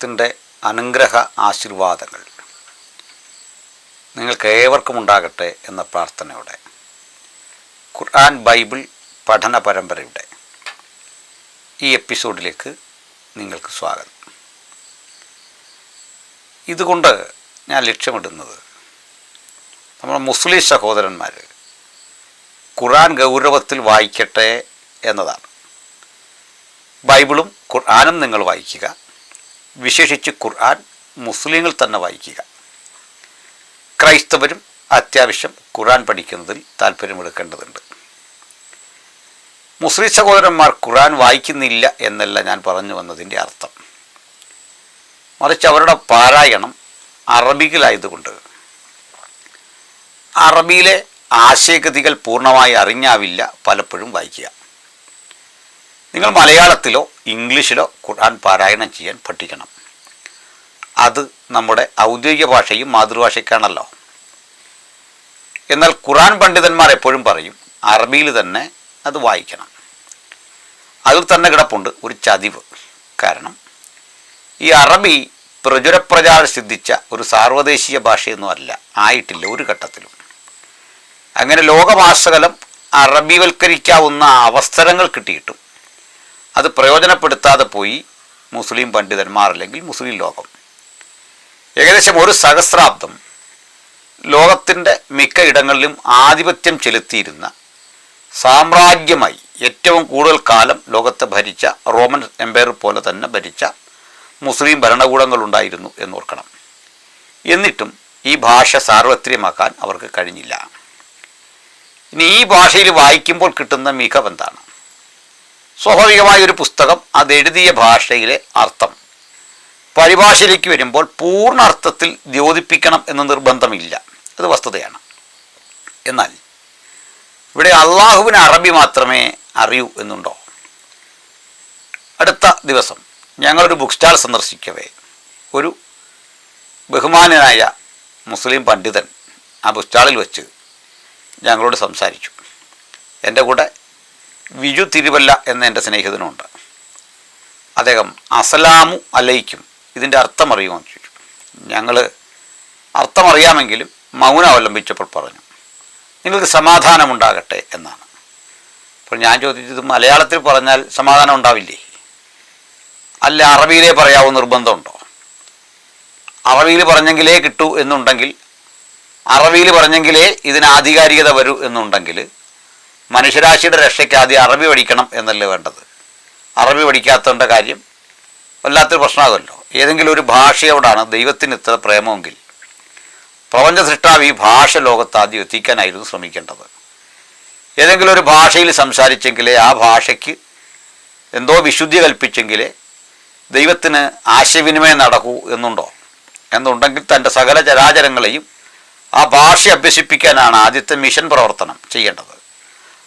ദൈവത്തിൻ്റെ അനുഗ്രഹ ആശീർവാദങ്ങൾ നിങ്ങൾക്ക് ഏവർക്കും ഉണ്ടാകട്ടെ എന്ന പ്രാർത്ഥനയോടെ ഖുർആൻ ബൈബിൾ പഠന പരമ്പരയുടെ ഈ എപ്പിസോഡിലേക്ക് നിങ്ങൾക്ക് സ്വാഗതം. ഇതുകൊണ്ട് ഞാൻ ലക്ഷ്യമിടുന്നത് നമ്മുടെ മുസ്ലിം സഹോദരന്മാർ ഖുർആൻ ഗൗരവത്തിൽ വായിക്കട്ടെ എന്നതാണ്. ബൈബിളും ഖുർആനും നിങ്ങൾ വായിക്കുക, വിശേഷിച്ച് ഖുർആൻ മുസ്ലിങ്ങൾ തന്നെ വായിക്കുക. ക്രൈസ്തവരും അത്യാവശ്യം ഖുർആൻ പഠിക്കുന്നതിൽ താല്പര്യമെടുക്കേണ്ടതുണ്ട്. മുസ്ലിം സഹോദരന്മാർ ഖുർആൻ വായിക്കുന്നില്ല എന്നല്ല ഞാൻ പറഞ്ഞു വന്നതിൻ്റെ അർത്ഥം. മറിച്ച് അവരുടെ പാരായണം അറബിയിലായതുകൊണ്ട് അറബിയിലെ ആശയഗതികൾ പൂർണ്ണമായി അറിഞ്ഞാവില്ല പലപ്പോഴും വായിക്കുക. നിങ്ങൾ മലയാളത്തിലോ ഇംഗ്ലീഷിലോ ഖുർആൻ പാരായണം ചെയ്യാൻ പഠിക്കണം. അത് നമ്മുടെ ഔദ്യോഗിക ഭാഷയും മാതൃഭാഷയ്ക്കാണല്ലോ. എന്നാൽ ഖുർആൻ പണ്ഡിതന്മാർ എപ്പോഴും പറയും അറബിയിൽ തന്നെ അത് വായിക്കണം. അതിൽ തന്നെ കിടപ്പുണ്ട് ഒരു ചതിവ്. കാരണം ഈ അറബി പ്രചുരപ്രചാരം സിദ്ധിച്ച ഒരു സാർവദേശീയ ഭാഷയൊന്നും അല്ല, ആയിട്ടില്ല ഒരു ഘട്ടത്തിലും. അങ്ങനെ ലോകമാസകലം അറബിവൽക്കരിക്കാവുന്ന അവസരങ്ങൾ കിട്ടിയിട്ടും അത് പ്രയോജനപ്പെടുത്താതെ പോയി മുസ്ലിം പണ്ഡിതന്മാർ, അല്ലെങ്കിൽ മുസ്ലിം ലോകം. ഏകദേശം ഒരു സഹസ്രാബ്ദം ലോകത്തിൻ്റെ മിക്ക ഇടങ്ങളിലും ആധിപത്യം ചെലുത്തിയിരുന്ന സാമ്രാജ്യമായി ഏറ്റവും കൂടുതൽ കാലം ലോകത്തെ ഭരിച്ച റോമൻ എംപയർ പോലെ തന്നെ ഭരിച്ച മുസ്ലിം ഭരണകൂടങ്ങളുണ്ടായിരുന്നു എന്നോർക്കണം. എന്നിട്ടും ഈ ഭാഷ സാർവത്രികമാക്കാൻ അവർക്ക് കഴിഞ്ഞില്ല. ഇനി ഈ ഭാഷയിൽ വായിക്കുമ്പോൾ കിട്ടുന്ന മികവെന്താണ്? സ്വാഭാവികമായ ഒരു പുസ്തകം അതെഴുതിയ ഭാഷയിലെ അർത്ഥം പരിഭാഷയിലേക്ക് വരുമ്പോൾ പൂർണ്ണ അർത്ഥത്തിൽ ദ്യോതിപ്പിക്കണം എന്ന് നിർബന്ധമില്ല, അത് വസ്തുതയാണ്. എന്നാൽ ഇവിടെ അള്ളാഹുവിന് അറബി മാത്രമേ അറിയൂ എന്നുണ്ടോ? അടുത്ത ദിവസം ഞങ്ങളൊരു ബുക്ക് സ്റ്റാൾ സന്ദർശിക്കവേ ഒരു ബഹുമാനനായ മുസ്ലിം പണ്ഡിതൻ ആ ബുക്ക് സ്റ്റാളിൽ വെച്ച് ഞങ്ങളോട് സംസാരിച്ചു. എൻ്റെ കൂടെ വിജു തിരുവല്ല എന്ന എൻ്റെ സ്നേഹിതനുണ്ട്. അദ്ദേഹം അസ്സലാമു അലൈക്കും ഇതിൻ്റെ അർത്ഥം അറിയുമെന്ന് ചോദിച്ചു. ഞങ്ങൾ അർത്ഥമറിയാമെങ്കിലും മൗനം അവലംബിച്ചപ്പോൾ പറഞ്ഞു നിങ്ങൾക്ക് സമാധാനമുണ്ടാകട്ടെ എന്നാണ്. അപ്പോൾ ഞാൻ ചോദിച്ചത് മലയാളത്തിൽ പറഞ്ഞാൽ സമാധാനം ഉണ്ടാവില്ലേ? അല്ല, അറബിയിലേ പറയാവൂ നിർബന്ധമുണ്ടോ? അറബിയിൽ പറഞ്ഞെങ്കിലേ കിട്ടൂ എന്നുണ്ടെങ്കിൽ, അറബിയിൽ പറഞ്ഞെങ്കിലേ ഇതിന് ആധികാരികത വരൂ എന്നുണ്ടെങ്കിൽ മനുഷ്യരാശിയുടെ രക്ഷയ്ക്ക് ആദ്യം അറബി പഠിക്കണം എന്നല്ലേ വേണ്ടത്. അറബി പഠിക്കാത്തതിൻ്റെ കാര്യം വല്ലാത്തൊരു പ്രശ്നമാകുമല്ലോ. ഏതെങ്കിലും ഒരു ഭാഷയോടാണ് ദൈവത്തിന് ഇത്ര പ്രേമമെങ്കിൽ പ്രപഞ്ച സൃഷ്ടാവ് ഈ ഭാഷ ലോകത്ത് ആദ്യം എത്തിക്കാനായിരുന്നു ശ്രമിക്കേണ്ടത്. ഏതെങ്കിലും ഒരു ഭാഷയിൽ സംസാരിച്ചെങ്കിലേ, ആ ഭാഷയ്ക്ക് എന്തോ വിശുദ്ധി കൽപ്പിച്ചെങ്കിലേ ദൈവത്തിന് ആശയവിനിമയം നടക്കൂ എന്നുണ്ടോ? എന്നുണ്ടെങ്കിൽ തൻ്റെ സകല ചരാചരങ്ങളെയും ആ ഭാഷ അഭ്യസിപ്പിക്കാനാണ് ആദ്യത്തെ മിഷൻ പ്രവർത്തനം ചെയ്യേണ്ടത്.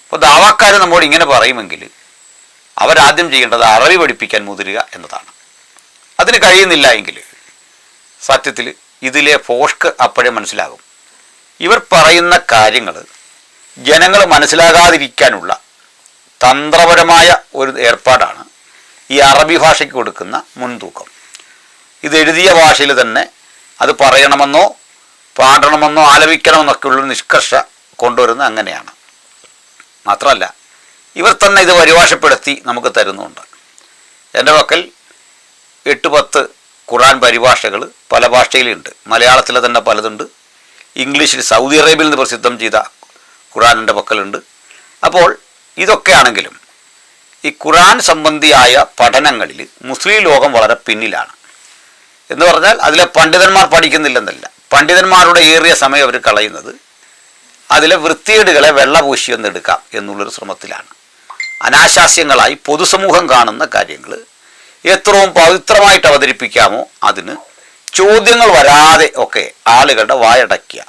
അപ്പോൾ ദാവാക്കാർ നമ്മോട് ഇങ്ങനെ പറയുമെങ്കിൽ അവരാദ്യം ചെയ്യേണ്ടത് അറബി പഠിപ്പിക്കാൻ മുതിരുക എന്നതാണ്. അതിന് കഴിയുന്നില്ല എങ്കിൽ സത്യത്തിൽ ഇതിലെ ഫോഷ്ക്ക് അപ്പോഴേ മനസ്സിലാകും. ഇവർ പറയുന്ന കാര്യങ്ങൾ ജനങ്ങൾ മനസ്സിലാകാതിരിക്കാനുള്ള തന്ത്രപരമായ ഒരു ഏർപ്പാടാണ് ഈ അറബി ഭാഷയ്ക്ക് കൊടുക്കുന്ന മുൻതൂക്കം. ഇത് എഴുതിയ ഭാഷയിൽ തന്നെ അത് പറയണമെന്നോ പാടണമെന്നോ ആലപിക്കണമെന്നൊക്കെയുള്ള നിഷ്കർഷ കൊണ്ടുവരുന്നത് അങ്ങനെയാണ്. മാത്രമല്ല ഇവർ തന്നെ ഇത് പരിഭാഷപ്പെടുത്തി നമുക്ക് തരുന്നുണ്ട്. എൻ്റെ പക്കൽ 8-10 ഖുർആൻ പരിഭാഷകൾ പല ഭാഷയിലുണ്ട്. മലയാളത്തിലെ തന്നെ പലതുണ്ട്. ഇംഗ്ലീഷിൽ സൗദി അറേബ്യയിൽ നിന്ന് പ്രസിദ്ധം ചെയ്ത ഖുർആൻ എൻ്റെ പക്കലുണ്ട്. അപ്പോൾ ഇതൊക്കെയാണെങ്കിലും ഈ ഖുർആൻ സംബന്ധിയായ പഠനങ്ങളിൽ മുസ്ലിം ലോകം വളരെ പിന്നിലാണ്. എന്ന് പറഞ്ഞാൽ അതിലെ പണ്ഡിതന്മാർ പഠിക്കുന്നില്ലെന്നല്ല, പണ്ഡിതന്മാരുടെ ഏറിയ സമയം അവർ കളയുന്നത് അതിലെ വൃത്തികേടുകളെ വെള്ളപൂശി ഒന്നെടുക്കാം എന്നുള്ളൊരു ശ്രമത്തിലാണ്. അനാശാസ്യങ്ങളായി പൊതുസമൂഹം കാണുന്ന കാര്യങ്ങൾ എത്രയും പവിത്രമായിട്ട് അവതരിപ്പിക്കാമോ അതിന് ചോദ്യങ്ങൾ വരാതെ ഒക്കെ ആളുകളുടെ വായടയ്ക്കുക.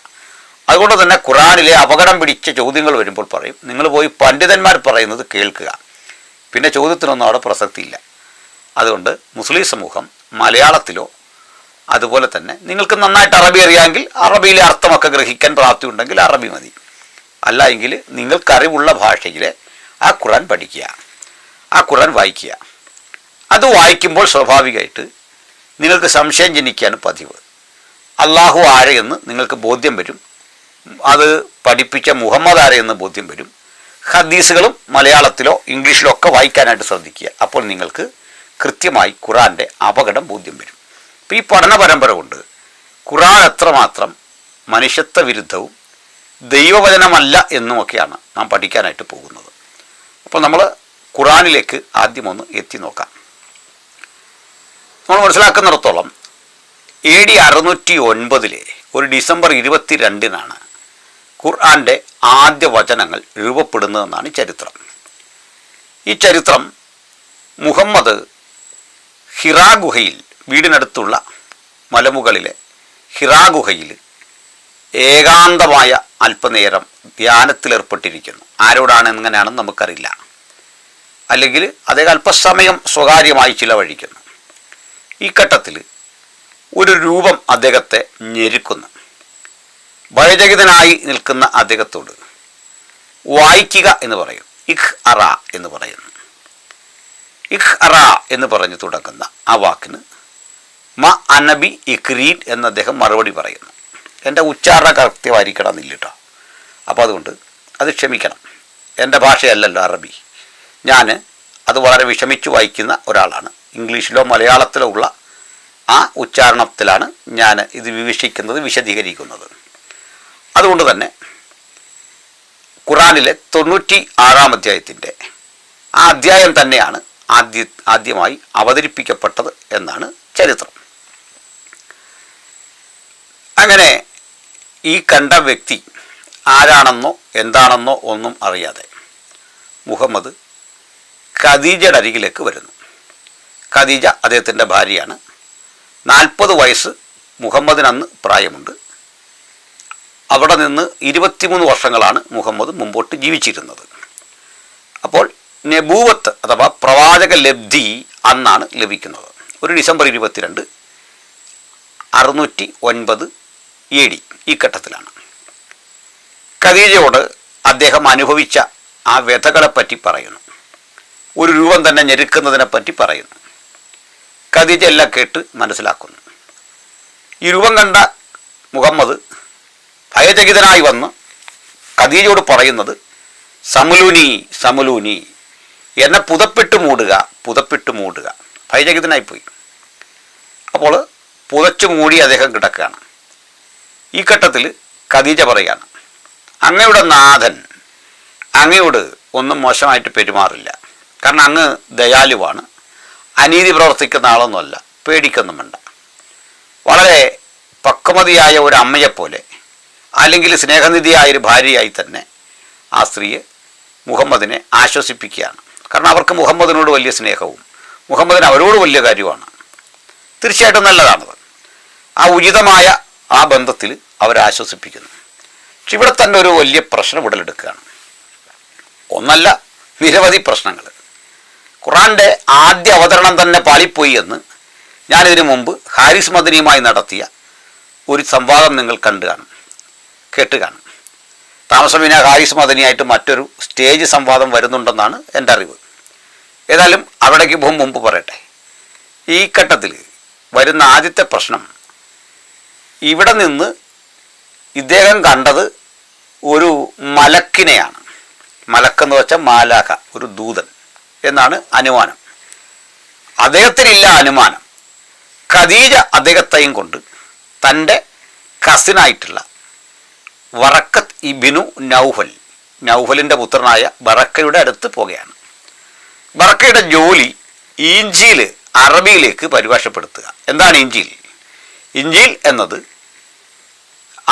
അതുകൊണ്ട് തന്നെ ഖുർആനിലെ അപകടം പിടിച്ച ചോദ്യങ്ങൾ വരുമ്പോൾ പറയും നിങ്ങൾ പോയി പണ്ഡിതന്മാർ പറയുന്നത് കേൾക്കുക, പിന്നെ ചോദ്യത്തിനൊന്നും അവിടെ പ്രസക്തിയില്ല. അതുകൊണ്ട് മുസ്ലിം സമൂഹം മലയാളത്തിലോ അതുപോലെ തന്നെ നിങ്ങൾക്ക് നന്നായിട്ട് അറബി അറിയാമെങ്കിൽ അറബിയിലെ അർത്ഥമൊക്കെ ഗ്രഹിക്കാൻ പ്രാപ്തി ഉണ്ടെങ്കിൽ അറബി മതി. അല്ല എങ്കിൽ നിങ്ങൾക്കറിവുള്ള ഭാഷയിലെ ആ ഖുർആൻ പഠിക്കുക, ആ ഖുർആൻ വായിക്കുക. അത് വായിക്കുമ്പോൾ സ്വാഭാവികമായിട്ട് നിങ്ങൾക്ക് സംശയം ജനിക്കുകയാണ് പതിവ്. അള്ളാഹു ആരെയെന്ന് നിങ്ങൾക്ക് ബോധ്യം വരും, അത് പഠിപ്പിച്ച മുഹമ്മദ് ആരെയെന്ന് ബോധ്യം വരും. ഹദീസുകളും മലയാളത്തിലോ ഇംഗ്ലീഷിലോ ഒക്കെ വായിക്കാനായിട്ട് ശ്രദ്ധിക്കുക. അപ്പോൾ നിങ്ങൾക്ക് കൃത്യമായി ഖുറാൻ്റെ അപകടം ബോധ്യം വരും. അപ്പോൾ ഈ പഠന പരമ്പര കൊണ്ട് ഖുറാൻ എത്രമാത്രം മനുഷ്യത്വ വിരുദ്ധവും ദൈവവചനമല്ല എന്നുമൊക്കെയാണ് നാം പഠിക്കാനായിട്ട് പോകുന്നത്. അപ്പോൾ നമ്മൾ ഖുറാനിലേക്ക് ആദ്യം ഒന്ന് എത്തി നോക്കാം. നമ്മൾ മനസ്സിലാക്കുന്നിടത്തോളം AD 609 ഒരു ഡിസംബർ 22 ഖുർആൻ്റെ ആദ്യ വചനങ്ങൾ രൂപപ്പെടുന്നതെന്നാണ് ചരിത്രം. ഈ ചരിത്രം മുഹമ്മദ് ഹിറാ ഗുഹയിൽ, വീടിനടുത്തുള്ള മലമുകളിലെ ഹിറാ ഗുഹയിൽ ഏകാന്തമായ അല്പനേരം ധ്യാനത്തിലേർപ്പെട്ടിരിക്കുന്നു. ആരോടാണ് എങ്ങനെയാണെന്ന് നമുക്കറിയില്ല. അല്ലെങ്കിൽ അദ്ദേഹം അല്പസമയം സ്വകാര്യമായി ചിലവഴിക്കുന്നു. ഈ ഘട്ടത്തിൽ ഒരു രൂപം അദ്ദേഹത്തെ ഞെരുക്കുന്നു. ഭയചകിതനായി നിൽക്കുന്ന അദ്ദേഹത്തോട് വായിക്കുക എന്ന് പറയും. ഇഖ് അറ എന്ന് പറയുന്നു. ഇഖ് അറ എന്ന് പറഞ്ഞു തുടങ്ങുന്ന ആ വാക്കിന് മ അനബി ഇഖ്രീൻ എന്ന് അദ്ദേഹം മറുപടി പറയുന്നു. എൻ്റെ ഉച്ചാരണ കൃത്യമായിരിക്കണം എന്നില്ല കേട്ടോ. അപ്പോൾ അതുകൊണ്ട് അത് ക്ഷമിക്കണം. എൻ്റെ ഭാഷയല്ലല്ലോ അറബി. ഞാൻ അത് വളരെ വിഷമിച്ച് വായിക്കുന്ന ഒരാളാണ്. ഇംഗ്ലീഷിലോ മലയാളത്തിലോ ഉള്ള ആ ഉച്ചാരണത്തിലാണ് ഞാൻ ഇത് വിവക്ഷിക്കുന്നത്, വിശദീകരിക്കുന്നത്. അതുകൊണ്ട് തന്നെ ഖുറാനിലെ 96-ാം അധ്യായത്തിൻ്റെ ആ അധ്യായം തന്നെയാണ് ആദ്യമായി അവതരിപ്പിക്കപ്പെട്ടത് എന്നാണ് ചരിത്രം. അങ്ങനെ ഈ കണ്ട വ്യക്തി ആരാണെന്നോ എന്താണെന്നോ ഒന്നും അറിയാതെ മുഹമ്മദ് ഖദീജയുടെ അരികിലേക്ക് വരുന്നു. ഖദീജ അദ്ദേഹത്തിൻ്റെ ഭാര്യയാണ്. 40 വയസ്സ് മുഹമ്മദിന് അന്ന് പ്രായമുണ്ട്. അവിടെ നിന്ന് 23 വർഷങ്ങളാണ് മുഹമ്മദ് മുമ്പോട്ട് ജീവിച്ചിരുന്നത്. അപ്പോൾ നബൂവത്ത് അഥവാ പ്രവാചക ലബ്ധി അന്നാണ് ലഭിക്കുന്നത്. ഒരു ഡിസംബർ 22, 609 AD ഈ ഘട്ടത്തിലാണ്. ഖദീജയോട് അദ്ദേഹം അനുഭവിച്ച ആ വ്യഥകളെപ്പറ്റി പറയുന്നു. ഒരു രൂപം തന്നെ ഞെരുക്കുന്നതിനെപ്പറ്റി പറയുന്നു. ഖദീജ എല്ലാം കേട്ട് മനസ്സിലാക്കുന്നു. ഈ രൂപം കണ്ട മുഹമ്മദ് ഭയചകിതനായി വന്ന് ഖദീജയോട് പറയുന്നത് സമുലൂനി സമുലൂനി, എന്നെ പുതപ്പിട്ട് മൂടുക. ഭയചകിതനായിപ്പോയി. അപ്പോൾ പുതച്ചു മൂടി അദ്ദേഹം കിടക്കുകയാണ്. ഈ ഘട്ടത്തിൽ ഖദീജ പറയുകയാണ്, അങ്ങയുടെ നാഥൻ അങ്ങയോട് ഒന്നും മോശമായിട്ട് പെരുമാറില്ല. കാരണം അങ്ങ് ദയാലുവാണ്, അനീതി പ്രവർത്തിക്കുന്ന ആളൊന്നുമല്ല, പേടിക്കൊന്നും വേണ്ട. വളരെ പക്വമതിയായ ഒരു അമ്മയെപ്പോലെ അല്ലെങ്കിൽ സ്നേഹനിധിയായൊരു ഭാര്യയായി തന്നെ ആ സ്ത്രീയെ മുഹമ്മദിനെ ആശ്വസിപ്പിക്കുകയാണ്. കാരണം അവർക്ക് മുഹമ്മദിനോട് വലിയ സ്നേഹവും മുഹമ്മദിന് അവരോട് വലിയ കാര്യമാണ്. തീർച്ചയായിട്ടും നല്ലതാണത്. ആ ഉചിതമായ ആ ബന്ധത്തിൽ അവരാശ്വസിപ്പിക്കുന്നു. പക്ഷെ ഇവിടെ തന്നെ ഒരു വലിയ പ്രശ്നം ഉടലെടുക്കുകയാണ്. ഒന്നല്ല, നിരവധി പ്രശ്നങ്ങൾ. ഖുറാൻ്റെ ആദ്യ അവതരണം തന്നെ പാളിപ്പോയി എന്ന് ഞാനിതിനു മുമ്പ് ഹാരിസ് മദനിയുമായി നടത്തിയ ഒരു സംവാദം നിങ്ങൾ കേട്ട് കാണും. താമസമിന ഹാരിസ് മദനിയായിട്ട് മറ്റൊരു സ്റ്റേജ് സംവാദം വരുന്നുണ്ടെന്നാണ് എൻ്റെ അറിവ്. ഏതായാലും അവിടേക്ക് മുമ്പ് പറയട്ടെ. ഈ ഘട്ടത്തിൽ വരുന്ന ആദ്യത്തെ പ്രശ്നം, ഇവിടെ നിന്ന് ഇദ്ദേഹം കണ്ടത് ഒരു മലക്കിനെയാണ്. മലക്കെന്ന് വെച്ചാൽ മാലാഖ, ഒരു ദൂതൻ എന്നാണ് അനുമാനം. അദ്ദേഹത്തിനില്ല അനുമാനം. ഖദീജ അദ്ദേഹത്തെയും കൊണ്ട് തൻ്റെ കസിനായിട്ടുള്ള വറക്കത്ത് ഇബ്നു നൗഫലിൻ്റെ പുത്രനായ ബറക്കയുടെ അടുത്ത് പോകുകയാണ്. ബറക്കയുടെ ജോലി ഇഞ്ചീൽ അറബിയിലേക്ക് പരിഭാഷപ്പെടുത്തുക. എന്താണ് ഇഞ്ചീൽ? ഇഞ്ചീൽ എന്നത്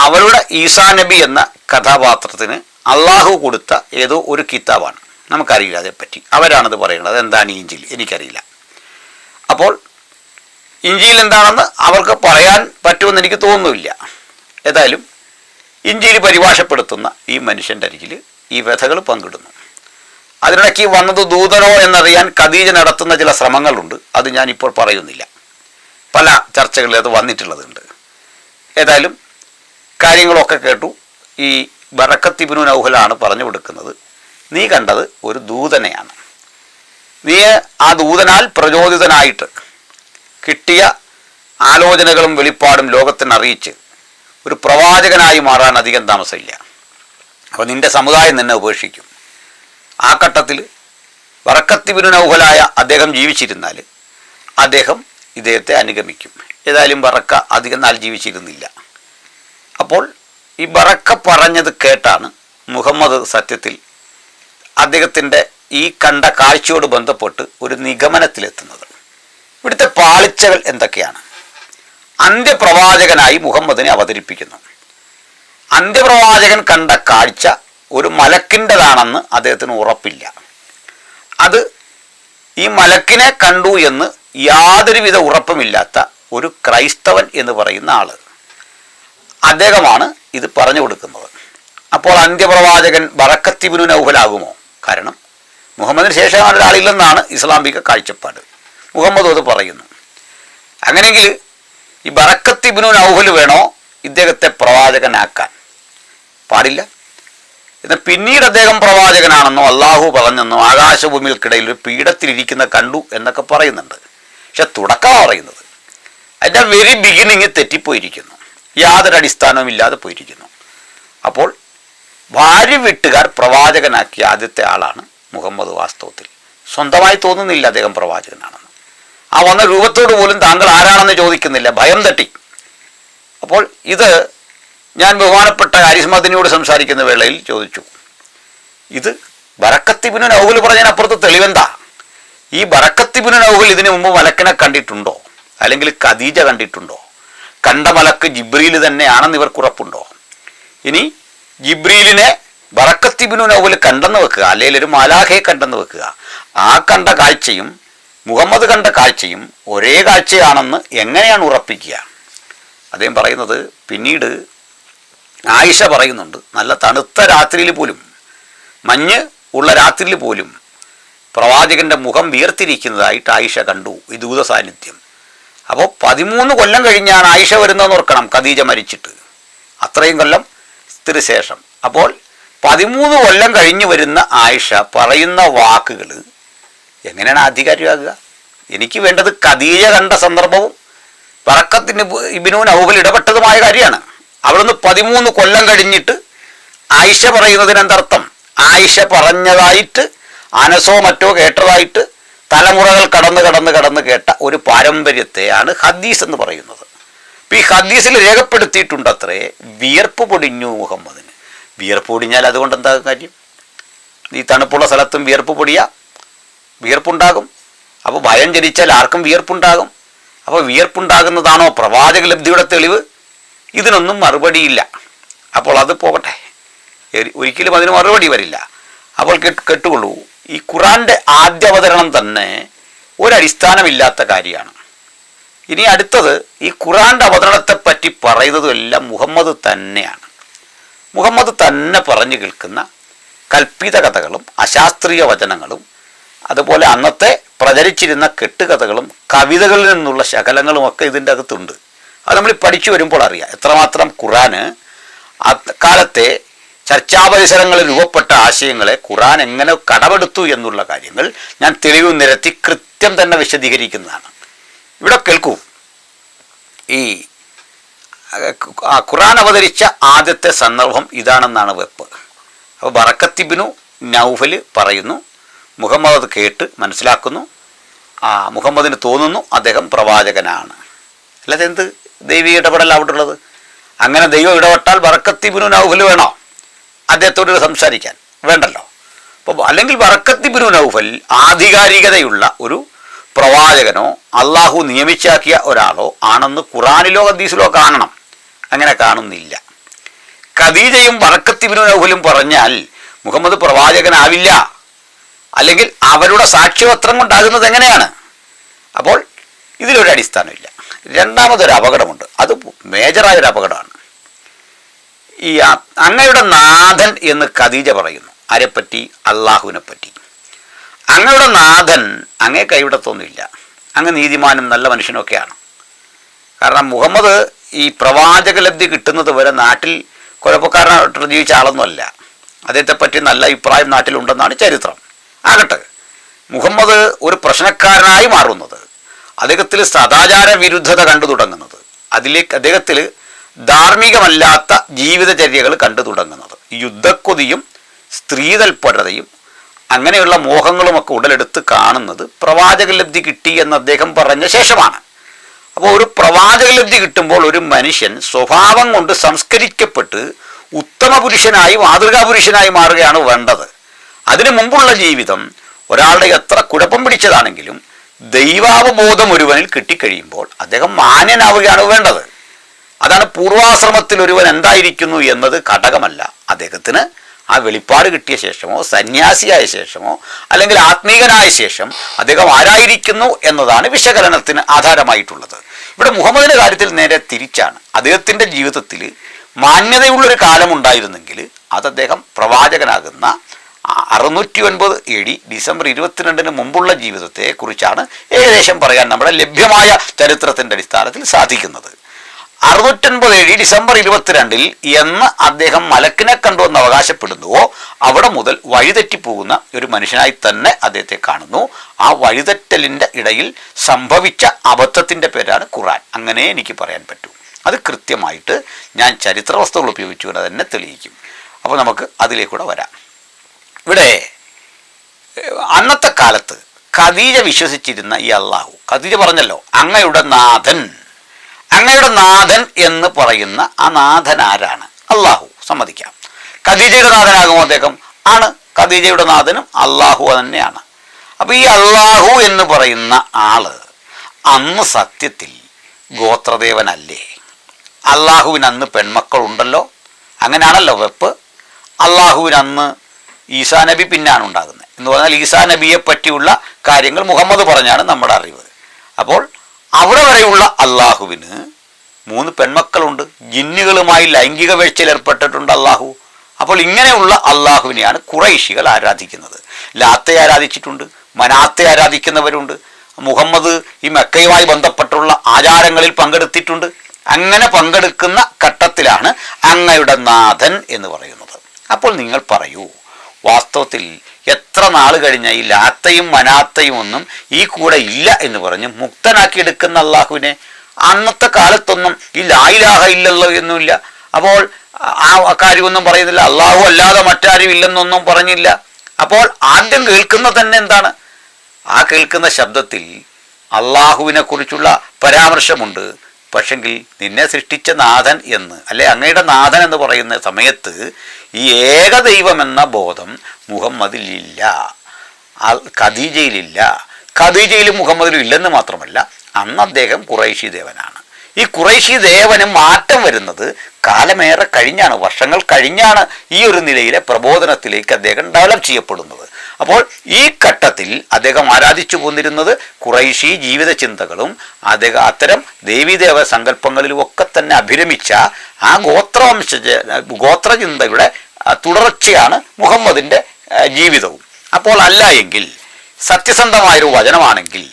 അവരുടെ ഈസാ നബി എന്ന കഥാപാത്രത്തിന് അള്ളാഹു കൊടുത്ത ഏതോ ഒരു കിതാബാണ്. നമുക്കറിയില്ല അതേപ്പറ്റി. അവരാണത് പറയുന്നത്. എന്താണ് ഇഞ്ചീൽ എനിക്കറിയില്ല. അപ്പോൾ ഇഞ്ചീൽ എന്താണെന്ന് അവർക്ക് പറയാൻ പറ്റുമെന്ന് എനിക്ക് തോന്നുന്നില്ല. ഏതായാലും ഇഞ്ചീൽ പരിഭാഷപ്പെടുത്തുന്ന ഈ മനുഷ്യൻ്റെ അരികിൽ ഈ വ്യഥകൾ പങ്കിടുന്നു. അതിനിടയ്ക്ക് വന്നത് ദൂതനോ എന്നറിയാൻ ഖദീജ നടത്തുന്ന ചില ശ്രമങ്ങളുണ്ട്. അത് ഞാനിപ്പോൾ പറയുന്നില്ല. പല ചർച്ചകളിൽ അത് വന്നിട്ടുള്ളതുണ്ട്. ഏതായാലും കാര്യങ്ങളൊക്കെ കേട്ടു. ഈ ബറക്കത്ത് ഇബ്നു നൗഫലാണ് പറഞ്ഞു കൊടുക്കുന്നത്, നീ കണ്ടത് ഒരു ദൂതനെയാണ്. നീ ആ ദൂതനാൽ പ്രചോദിതനായിട്ട് കിട്ടിയ ആലോചനകളും വെളിപ്പാടും ലോകത്തിന് അറിയിച്ച് ഒരു പ്രവാചകനായി മാറാൻ അധികം താമസമില്ല. അപ്പോൾ നിൻ്റെ സമുദായം നിന്നെ ഉപേക്ഷിക്കും. ആ ഘട്ടത്തിൽ ബറക്കത്ത് ഇബ്നു നൗഫലായ അദ്ദേഹം ജീവിച്ചിരുന്നാൽ അദ്ദേഹം ഇദ്ദേഹത്തെ അനുഗമിക്കും. ഏതായാലും ബറക്ക അധികം നാൾ ജീവിച്ചിരുന്നില്ല. അപ്പോൾ ഈ ബറക്ക പറഞ്ഞത് കേട്ടാണ് മുഹമ്മദ് സത്യത്തിൽ അദ്ദേഹത്തിൻ്റെ ഈ കണ്ട കാഴ്ചയോട് ബന്ധപ്പെട്ട് ഒരു നിഗമനത്തിലെത്തുന്നത്. ഇവിടുത്തെ പാളിച്ചകൾ എന്തൊക്കെയാണ്? അന്ത്യപ്രവാചകനായി മുഹമ്മദിനെ അവതരിപ്പിക്കുന്നു. അന്ത്യപ്രവാചകൻ കണ്ട കാഴ്ച ഒരു മലക്കിൻ്റെതാണെന്ന് അദ്ദേഹത്തിന് ഉറപ്പില്ല. അത് ഈ മലക്കിനെ കണ്ടു എന്ന് യാതൊരുവിധ ഉറപ്പുമില്ലാത്ത ഒരു ക്രൈസ്തവൻ എന്ന് പറയുന്ന ആൾ, അദ്ദേഹമാണ് ഇത് പറഞ്ഞു കൊടുക്കുന്നത്. അപ്പോൾ അന്ത്യപ്രവാചകൻ ബറക്കത്ത് ഇബ്നു നൗഫലാകുമോ? കാരണം മുഹമ്മദിന് ശേഷം ഒരാളില്ലെന്നാണ് ഇസ്ലാമിക കാഴ്ചപ്പാട്. മുഹമ്മദ് അത് പറയുന്നു. അങ്ങനെയെങ്കിൽ ഈ ബറക്കത്ത് ഇബ്നു നൗഫൽ വേണോ ഇദ്ദേഹത്തെ പ്രവാചകനാക്കാൻ? പാടില്ല. എന്നാൽ പിന്നീട് അദ്ദേഹം പ്രവാചകനാണെന്നോ അള്ളാഹു പറഞ്ഞെന്നോ ആകാശഭൂമികൾക്കിടയിൽ ഒരു പീഠത്തിലിരിക്കുന്ന കണ്ടു എന്നൊക്കെ പറയുന്നുണ്ട്. പക്ഷെ തുടക്കം പറയുന്നത് അതിൻ്റെ വെരി ബിഗിനിങ് തെറ്റിപ്പോയിരിക്കുന്നു, യാതൊരു അടിസ്ഥാനവും ഇല്ലാതെ പോയിരിക്കുന്നു. അപ്പോൾ ഭാര്യ വീട്ടുകാർ പ്രവാചകനാക്കിയ ആദ്യത്തെ ആളാണ് മുഹമ്മദ്. വാസ്തവത്തിൽ സ്വന്തമായി തോന്നുന്നില്ല അദ്ദേഹം പ്രവാചകനാണെന്ന്. ആ വന്ന രൂപത്തോട് പോലും താങ്കൾ ആരാണെന്ന് ചോദിക്കുന്നില്ല, ഭയം തട്ടി. അപ്പോൾ ഇത് ഞാൻ ബഹുമാനപ്പെട്ട ഹാരിസ്മദിനിയോട് സംസാരിക്കുന്ന വേളയിൽ ചോദിച്ചു, ഇത് ബറക്കത്ത് ഇബ്നു നൗഫൽ പറഞ്ഞതിനപ്പുറത്ത് തെളിവെന്താ? ഈ ബറക്കത്ത് ഇബ്നു നൗഫൽ ഇതിനു മുമ്പ് മലക്കിനെ കണ്ടിട്ടുണ്ടോ? അല്ലെങ്കിൽ ഖദീജ കണ്ടിട്ടുണ്ടോ? കണ്ട മലക്ക് ജിബ്രീൽ തന്നെയാണെന്ന് ഇവർക്കുറപ്പുണ്ടോ? ഇനി ജിബ്രീലിനെ ബറക്കത്ത് ഇബ്നു നൗഫൽ കണ്ടെന്ന് വെക്കുക, അല്ലെങ്കിൽ ഒരു മാലാഖയെ കണ്ടെന്ന് വെക്കുക. ആ കണ്ട കാഴ്ചയും മുഹമ്മദ് കണ്ട കാഴ്ചയും ഒരേ കാഴ്ചയാണെന്ന് എങ്ങനെയാണ് ഉറപ്പിക്കുക? അദ്ദേഹം പറയുന്നത്, പിന്നീട് ആയിഷ പറയുന്നുണ്ട്, നല്ല തണുത്ത രാത്രിയിൽ പോലും, മഞ്ഞ് ഉള്ള രാത്രിയിൽ പോലും പ്രവാചകൻ്റെ മുഖം വീർത്തിരിക്കുന്നതായിട്ട് ആയിഷ കണ്ടു ഈ ദൂത സാന്നിധ്യം. അപ്പോൾ 13 കൊല്ലം കഴിഞ്ഞാണ് ആയിഷ വരുന്നതെന്ന് ഓർക്കണം, ഖദീജ മരിച്ചിട്ട്. അത്രയും കൊല്ലം സ്ഥിര ശേഷം. അപ്പോൾ 13 കൊല്ലം കഴിഞ്ഞ് വരുന്ന ആയിഷ പറയുന്ന വാക്കുകൾ എങ്ങനെയാണ് ആധികാരികമാകുക? എനിക്ക് വേണ്ടത് ഖദീജ കണ്ട സന്ദർഭവും ബറക്കത്ത് ഇബ്നു നൗഫൽ ഇടപെട്ടതുമായ കാര്യമാണ്. അവിടുന്ന് 13 കൊല്ലം കഴിഞ്ഞിട്ട് ആയിഷ പറയുന്നതിനെന്തർത്ഥം? ആയിഷ പറഞ്ഞതായിട്ട് അനസോ മറ്റോ കേട്ടതായിട്ട് തലമുറകൾ കടന്ന് കേട്ട ഒരു പാരമ്പര്യത്തെയാണ് ഹദീസ് എന്ന് പറയുന്നത്. അപ്പം ഈ ഹദീസിൽ രേഖപ്പെടുത്തിയിട്ടുണ്ട് അത്രേ, വിയർപ്പ് പൊടിഞ്ഞു മുഹമ്മദിന്. വിയർപ്പ് പൊടിഞ്ഞാൽ അതുകൊണ്ട് എന്താ കാര്യം? ഈ തണുപ്പുള്ള സ്ഥലത്തും വിയർപ്പ് പൊടിയാ, വിയർപ്പുണ്ടാകും. അപ്പോൾ ഭയം ജനിച്ചാൽ ആർക്കും വിയർപ്പുണ്ടാകും. അപ്പോൾ വിയർപ്പുണ്ടാകുന്നതാണോ പ്രവാചക ലബ്ധിയുടെ തെളിവ്? ഇതിനൊന്നും മറുപടിയില്ല. അപ്പോൾ അത് പോകട്ടെ, ഒരിക്കലും അതിന് മറുപടി വരില്ല. അപ്പോൾ കേട്ടുകൊള്ളൂ, ഈ ഖുറാൻ്റെ ആദ്യ അവതരണം തന്നെ ഒരടിസ്ഥാനമില്ലാത്ത കാര്യമാണ്. ഇനി അടുത്തത്, ഈ ഖുറാൻ്റെ അവതരണത്തെപ്പറ്റി പറയുന്നതുമെല്ലാം മുഹമ്മദ് തന്നെയാണ്. മുഹമ്മദ് തന്നെ പറഞ്ഞു കേൾക്കുന്ന കൽപ്പിത കഥകളും അശാസ്ത്രീയ വചനങ്ങളും അതുപോലെ അന്നത്തെ പ്രചരിച്ചിരുന്ന കെട്ടുകഥകളും കവിതകളിൽ നിന്നുള്ള ശകലങ്ങളുമൊക്കെ ഇതിൻ്റെ അകത്തുണ്ട്. അത് നമ്മൾ പഠിച്ചു വരുമ്പോൾ അറിയാം എത്രമാത്രം ഖുറാന് അക്കാലത്തെ ചർച്ചാപരിസരങ്ങളിൽ രൂപപ്പെട്ട ആശയങ്ങളെ ഖുറാൻ എങ്ങനെ കടമെടുത്തു എന്നുള്ള കാര്യങ്ങൾ ഞാൻ തെളിവ് നിരത്തി കൃത്യം തന്നെ വിശദീകരിക്കുന്നതാണ്. ഇവിടെ കേൾക്കൂ, ഈ ഖുറാൻ അവതരിച്ച ആദ്യത്തെ സന്ദർഭം ഇതാണെന്നാണ് വെപ്പ്. അപ്പോൾ ബറക്കത്ത് ഇബ്നു നൗഫൽ പറയുന്നു, മുഹമ്മദ് അത് കേട്ട് മനസ്സിലാക്കുന്നു, മുഹമ്മദിന് തോന്നുന്നു അദ്ദേഹം പ്രവാചകനാണ്. അല്ലാതെ എന്ത് ദൈവിക ഇടപെടൽ അവിടെ ഉള്ളത്? അങ്ങനെ ദൈവം ഇടപെട്ടാൽ ബറക്കത്ത് ഇബ്നു നൗഫൽ വേണോ അദ്ദേഹത്തോട് സംസാരിക്കാൻ? വേണ്ടല്ലോ. അപ്പോൾ അല്ലെങ്കിൽ ബറക്കത്ത് ഇബ്നു നൗഫൽ ആധികാരികതയുള്ള ഒരു പ്രവാചകനോ അള്ളാഹു നിയമിച്ചാക്കിയ ഒരാളോ ആണെന്ന് ഖുറാനിലോ ഹദീസിലോ കാണണം. അങ്ങനെ കാണുന്നില്ല. ഖദീജയും ബറക്കത്ത് ഇബ്നു നൗഫലും പറഞ്ഞാൽ മുഹമ്മദ് പ്രവാചകനാവില്ല, അല്ലെങ്കിൽ അവരുടെ സാക്ഷ്യപത്രം കൊണ്ടാകുന്നത് എങ്ങനെയാണ്? അപ്പോൾ ഇതിലൊരു അടിസ്ഥാനമില്ല. രണ്ടാമതൊരു അപകടമുണ്ട്, അത് മേജറായൊരു അപകടമാണ്. ഈ അങ്ങയുടെ നാഥൻ എന്ന് ഖദീജ പറയുന്നു. ആരെപ്പറ്റി? അള്ളാഹുവിനെ പറ്റി. അങ്ങയുടെ നാഥൻ അങ്ങേ കൈവിടത്തൊന്നുമില്ല, അങ്ങ് നീതിമാനും നല്ല മനുഷ്യനൊക്കെയാണ്. കാരണം മുഹമ്മദ് ഈ പ്രവാചക ലബ്ധി കിട്ടുന്നത് വരെ നാട്ടിൽ കുഴപ്പക്കാരനായിട്ട് ജീവിച്ച ആളൊന്നുമല്ല. അദ്ദേഹത്തെപ്പറ്റി നല്ല അഭിപ്രായം നാട്ടിലുണ്ടെന്നാണ് ചരിത്രം. ആകട്ടെ, മുഹമ്മദ് ഒരു പ്രശ്നക്കാരനായി മാറുന്നത് അദ്ദേഹത്തിൽ സദാചാര വിരുദ്ധത കണ്ടു തുടങ്ങുന്നത്, അതിലേക്ക് അദ്ദേഹത്തിൽ ധാർമ്മികമല്ലാത്ത ജീവിതചര്യകൾ കണ്ടു തുടങ്ങുന്നത്, യുദ്ധക്കൊതിയും സ്ത്രീതൽപരതയും അങ്ങനെയുള്ള മോഹങ്ങളുമൊക്കെ ഉടലെടുത്ത് കാണുന്നത് പ്രവാചകലബ്ധി കിട്ടി എന്ന് അദ്ദേഹം പറഞ്ഞ ശേഷമാണ്. അപ്പോൾ ഒരു പ്രവാചകലബ്ധി കിട്ടുമ്പോൾ ഒരു മനുഷ്യൻ സ്വഭാവം കൊണ്ട് സംസ്കരിക്കപ്പെട്ട് ഉത്തമ പുരുഷനായി മാതൃകാ പുരുഷനായി മാറുകയാണ് വേണ്ടത്. അതിനു മുമ്പുള്ള ജീവിതം ഒരാളുടെ എത്ര കുഴപ്പം പിടിച്ചതാണെങ്കിലും ദൈവാവബോധം ഒരുവനിൽ കിട്ടിക്കഴിയുമ്പോൾ അദ്ദേഹം മാന്യനാവുകയാണ് വേണ്ടത്. അതാണ് പൂർവാശ്രമത്തിൽ ഒരുവൻ എന്തായിരിക്കുന്നു എന്നത് ഘടകമല്ല. അദ്ദേഹത്തിന് ആ വെളിപ്പാട് കിട്ടിയ ശേഷമോ സന്യാസിയായ ശേഷമോ അല്ലെങ്കിൽ ആത്മീകനായ ശേഷം അദ്ദേഹം ആരായിരിക്കുന്നു എന്നതാണ് വിശകലനത്തിന് ആധാരമായിട്ടുള്ളത്. ഇവിടെ മുഹമ്മദിൻ്റെ കാര്യത്തിൽ നേരെ തിരിച്ചാണ്. അദ്ദേഹത്തിൻ്റെ ജീവിതത്തിൽ മാന്യതയുള്ളൊരു കാലമുണ്ടായിരുന്നെങ്കിൽ അത് അദ്ദേഹം പ്രവാചകനാകുന്ന 609 AD ഡിസംബർ 22 മുമ്പുള്ള ജീവിതത്തെ കുറിച്ചാണ് ഏകദേശം പറയാൻ നമ്മുടെ ലഭ്യമായ ചരിത്രത്തിൻ്റെ അടിസ്ഥാനത്തിൽ സാധിക്കുന്നത്. 609 AD ഡിസംബർ 22 എന്ന് അദ്ദേഹം മലക്കിനെ കണ്ടു എന്ന് അവകാശപ്പെടുന്നുവോ അവിടെ മുതൽ വഴിതെറ്റിപ്പോകുന്ന ഒരു മനുഷ്യനായി തന്നെ അദ്ദേഹത്തെ കാണുന്നു. ആ വഴിതെറ്റലിൻ്റെ ഇടയിൽ സംഭവിച്ച അബദ്ധത്തിൻ്റെ പേരാണ് ഖുർആൻ. അങ്ങനെ എനിക്ക് പറയാൻ പറ്റൂ. അത് കൃത്യമായിട്ട് ഞാൻ ചരിത്ര വസ്തുക്കൾ ഉപയോഗിച്ചുകൊണ്ട് തന്നെ തെളിയിക്കും. അപ്പോൾ നമുക്ക് അതിലേക്കൂടെ വരാം. ഇവിടെ അന്നത്തെ കാലത്ത് ഖദീജ വിശ്വസിച്ചിരുന്ന ഈ അള്ളാഹു, ഖദീജ പറഞ്ഞല്ലോ അങ്ങയുടെ നാഥൻ, അങ്ങയുടെ നാഥൻ എന്ന് പറയുന്ന ആ നാഥൻ ആരാണ്? അള്ളാഹു. സമ്മതിക്കാം. ഖദീജയുടെ നാഥനാകുമോ അദ്ദേഹം? ആണ്. ഖദീജയുടെ നാഥനും അള്ളാഹു തന്നെയാണ്. അപ്പോൾ ഈ അള്ളാഹു എന്ന് പറയുന്ന ആള് അന്ന് സത്യത്തിൽ ഗോത്രദേവനല്ലേ? അള്ളാഹുവിന് അന്ന് പെൺമക്കളുണ്ടല്ലോ, അങ്ങനെയാണല്ലോ വെപ്പ്. അള്ളാഹുവിന് അന്ന് ഈസാ നബി പിന്നാണ് ഉണ്ടാകുന്നത് എന്ന് പറഞ്ഞാൽ ഈസാ നബിയെ പറ്റിയുള്ള കാര്യങ്ങൾ മുഹമ്മദ് പറഞ്ഞാണ് നമ്മുടെ അറിവ്. അപ്പോൾ അവിടെ വരെയുള്ള അള്ളാഹുവിന് 3 പെൺമക്കളുണ്ട്. ജിന്നുകളുമായി ലൈംഗിക വീഴ്ചയിൽ ഏർപ്പെട്ടിട്ടുണ്ട് അള്ളാഹു. അപ്പോൾ ഇങ്ങനെയുള്ള അള്ളാഹുവിനെയാണ് ഖുറൈശികൾ ആരാധിക്കുന്നത്. ലാത്തെ ആരാധിച്ചിട്ടുണ്ട്, മനാത്തെ ആരാധിക്കുന്നവരുണ്ട്. മുഹമ്മദ് ഈ മക്കയുമായി ബന്ധപ്പെട്ടുള്ള ആചാരങ്ങളിൽ പങ്കെടുത്തിട്ടുണ്ട്. അങ്ങനെ പങ്കെടുക്കുന്ന ഘട്ടത്തിലാണ് അങ്ങയുടെ നാഥൻ എന്ന് പറയുന്നത്. അപ്പോൾ നിങ്ങൾ പറയൂ, വാസ്തവത്തിൽ എത്ര നാൾ കഴിഞ്ഞ ഈ ലാത്തയും മനാത്തയും ഒന്നും ഈ കൂടെ ഇല്ല എന്ന് പറഞ്ഞ് മുക്തനാക്കിയെടുക്കുന്ന അള്ളാഹുവിനെ അന്നത്തെ കാലത്തൊന്നും ഈ ലാ ഇലാഹ ഇല്ലല്ലോ എന്നുമില്ല. അപ്പോൾ ആ കാര്യമൊന്നും പറയുന്നില്ല. അള്ളാഹു അല്ലാതെ മറ്റാരും ഇല്ലെന്നൊന്നും പറഞ്ഞില്ല. അപ്പോൾ ആദ്യം കേൾക്കുന്ന തന്നെ എന്താണ്? ആ കേൾക്കുന്ന ശബ്ദത്തിൽ അള്ളാഹുവിനെ കുറിച്ചുള്ള പരാമർശമുണ്ട്. പക്ഷെങ്കിൽ നിന്നെ സൃഷ്ടിച്ച നാഥൻ എന്ന് അല്ലെ അങ്ങയുടെ നാഥൻ എന്ന് പറയുന്ന സമയത്ത് ഈ ഏകദൈവമെന്ന ബോധം മുഹമ്മദിലില്ല, ഖദീജയിലില്ല. ഖദീജയിലും മുഹമ്മദിലും ഇല്ലെന്ന് മാത്രമല്ല, അന്ന് അദ്ദേഹം ഖുറൈശി ദേവനാണ്. ഈ ഖുറൈശി ദേവന് മാറ്റം വരുന്നത് കാലമേറെ കഴിഞ്ഞാണ്, വർഷങ്ങൾ കഴിഞ്ഞാണ് ഈ ഒരു നിലയിലെ പ്രബോധനത്തിലേക്ക് അദ്ദേഹം ഡെവലപ്പ് ചെയ്യപ്പെടുന്നത്. അപ്പോൾ ഈ ഘട്ടത്തിൽ അദ്ദേഹം ആരാധിച്ചു പോന്നിരുന്നത് ഖുറൈശി ജീവിത ചിന്തകളും അദ്ദേഹം അത്തരം ദേവീദേവ സങ്കല്പങ്ങളിലുമൊക്കെ തന്നെ അഭിരമിച്ച ആ ഗോത്രചിന്തയുടെ തുടർച്ചയാണ് മുഹമ്മദിൻ്റെ ജീവിതവും. അപ്പോൾ അല്ല എങ്കിൽ സത്യസന്ധമായൊരു വചനമാണെങ്കിൽ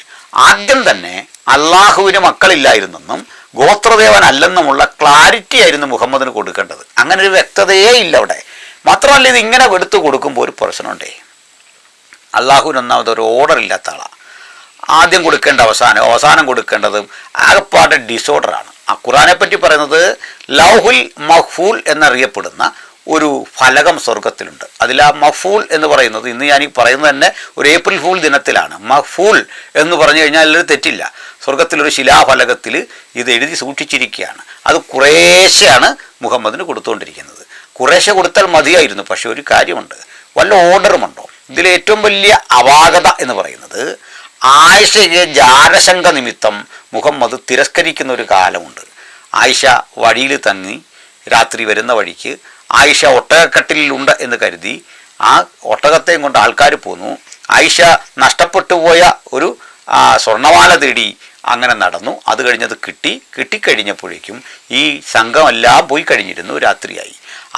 ആദ്യം തന്നെ അള്ളാഹുവിന് മക്കളില്ലായിരുന്നെന്നും ഗോത്രദേവനല്ലെന്നുമുള്ള ക്ലാരിറ്റി ആയിരുന്നു മുഹമ്മദിന് കൊടുക്കേണ്ടത്. അങ്ങനെ ഒരു വ്യക്തതയേ ഇല്ല അവിടെ. മാത്രമല്ല, ഇത് ഇങ്ങനെ എടുത്തു കൊടുക്കുമ്പോൾ ഒരു പ്രശ്നമുണ്ടേ. അള്ളാഹുവിന് ഒന്നാമത് ഒരു ഓർഡർ ഇല്ലാത്ത ആളാണ്. ആദ്യം കൊടുക്കേണ്ട അവസാനം കൊടുക്കേണ്ടതും ആകപ്പാട് ഡിസോർഡറാണ്. ആ ഖുറാനെ പറ്റി പറയുന്നത് ലൗഹുൽ മഹ്ഫൂൽ എന്നറിയപ്പെടുന്ന ഒരു ഫലകം സ്വർഗത്തിലുണ്ട്. അതിൽ ആ മഹ്ഫൂൽ എന്ന് പറയുന്നത് ഇന്ന് ഞാൻ ഈ പറയുന്നത് തന്നെ ഒരു ഏപ്രിൽ ഫൂൾ ദിനത്തിലാണ്. മഹ്ഫൂൽ എന്ന് പറഞ്ഞു കഴിഞ്ഞാൽ അതിലൊരു തെറ്റില്ല. സ്വർഗത്തിലൊരു ശിലാഫലകത്തിൽ ഇത് എഴുതി സൂക്ഷിച്ചിരിക്കുകയാണ്. അത് കുറേശ്ശെയാണ് മുഹമ്മദിന് കൊടുത്തുകൊണ്ടിരിക്കുന്നത്. കുറേശ്ശെ കൊടുത്താൽ മതിയായിരുന്നു. പക്ഷേ ഒരു കാര്യമുണ്ട്, വല്ല ഓർഡറുമുണ്ടോ? ഇതിലേറ്റവും വലിയ അപാകത എന്ന് പറയുന്നത് ആയിഷയെ ജാരശങ്ക നിമിത്തം മുഹമ്മദ് തിരസ്കരിക്കുന്ന ഒരു കാലമുണ്ട്. ആയിഷ വഴിയിൽ തങ്ങി രാത്രി വരുന്ന വഴിക്ക് ആയിഷ ഒട്ടകക്കട്ടിലുണ്ട് എന്ന് കരുതി ആ ഒട്ടകത്തെയും കൊണ്ട് ആൾക്കാർ പോന്നു. ആയിഷ നഷ്ടപ്പെട്ടു പോയ ഒരു സ്വർണ്ണമാല തേടി അങ്ങനെ നടന്നു. അത് കഴിഞ്ഞത് കിട്ടിക്കഴിഞ്ഞപ്പോഴേക്കും ഈ സംഘമെല്ലാം പോയി കഴിഞ്ഞിരുന്നു. രാത്രിയായി.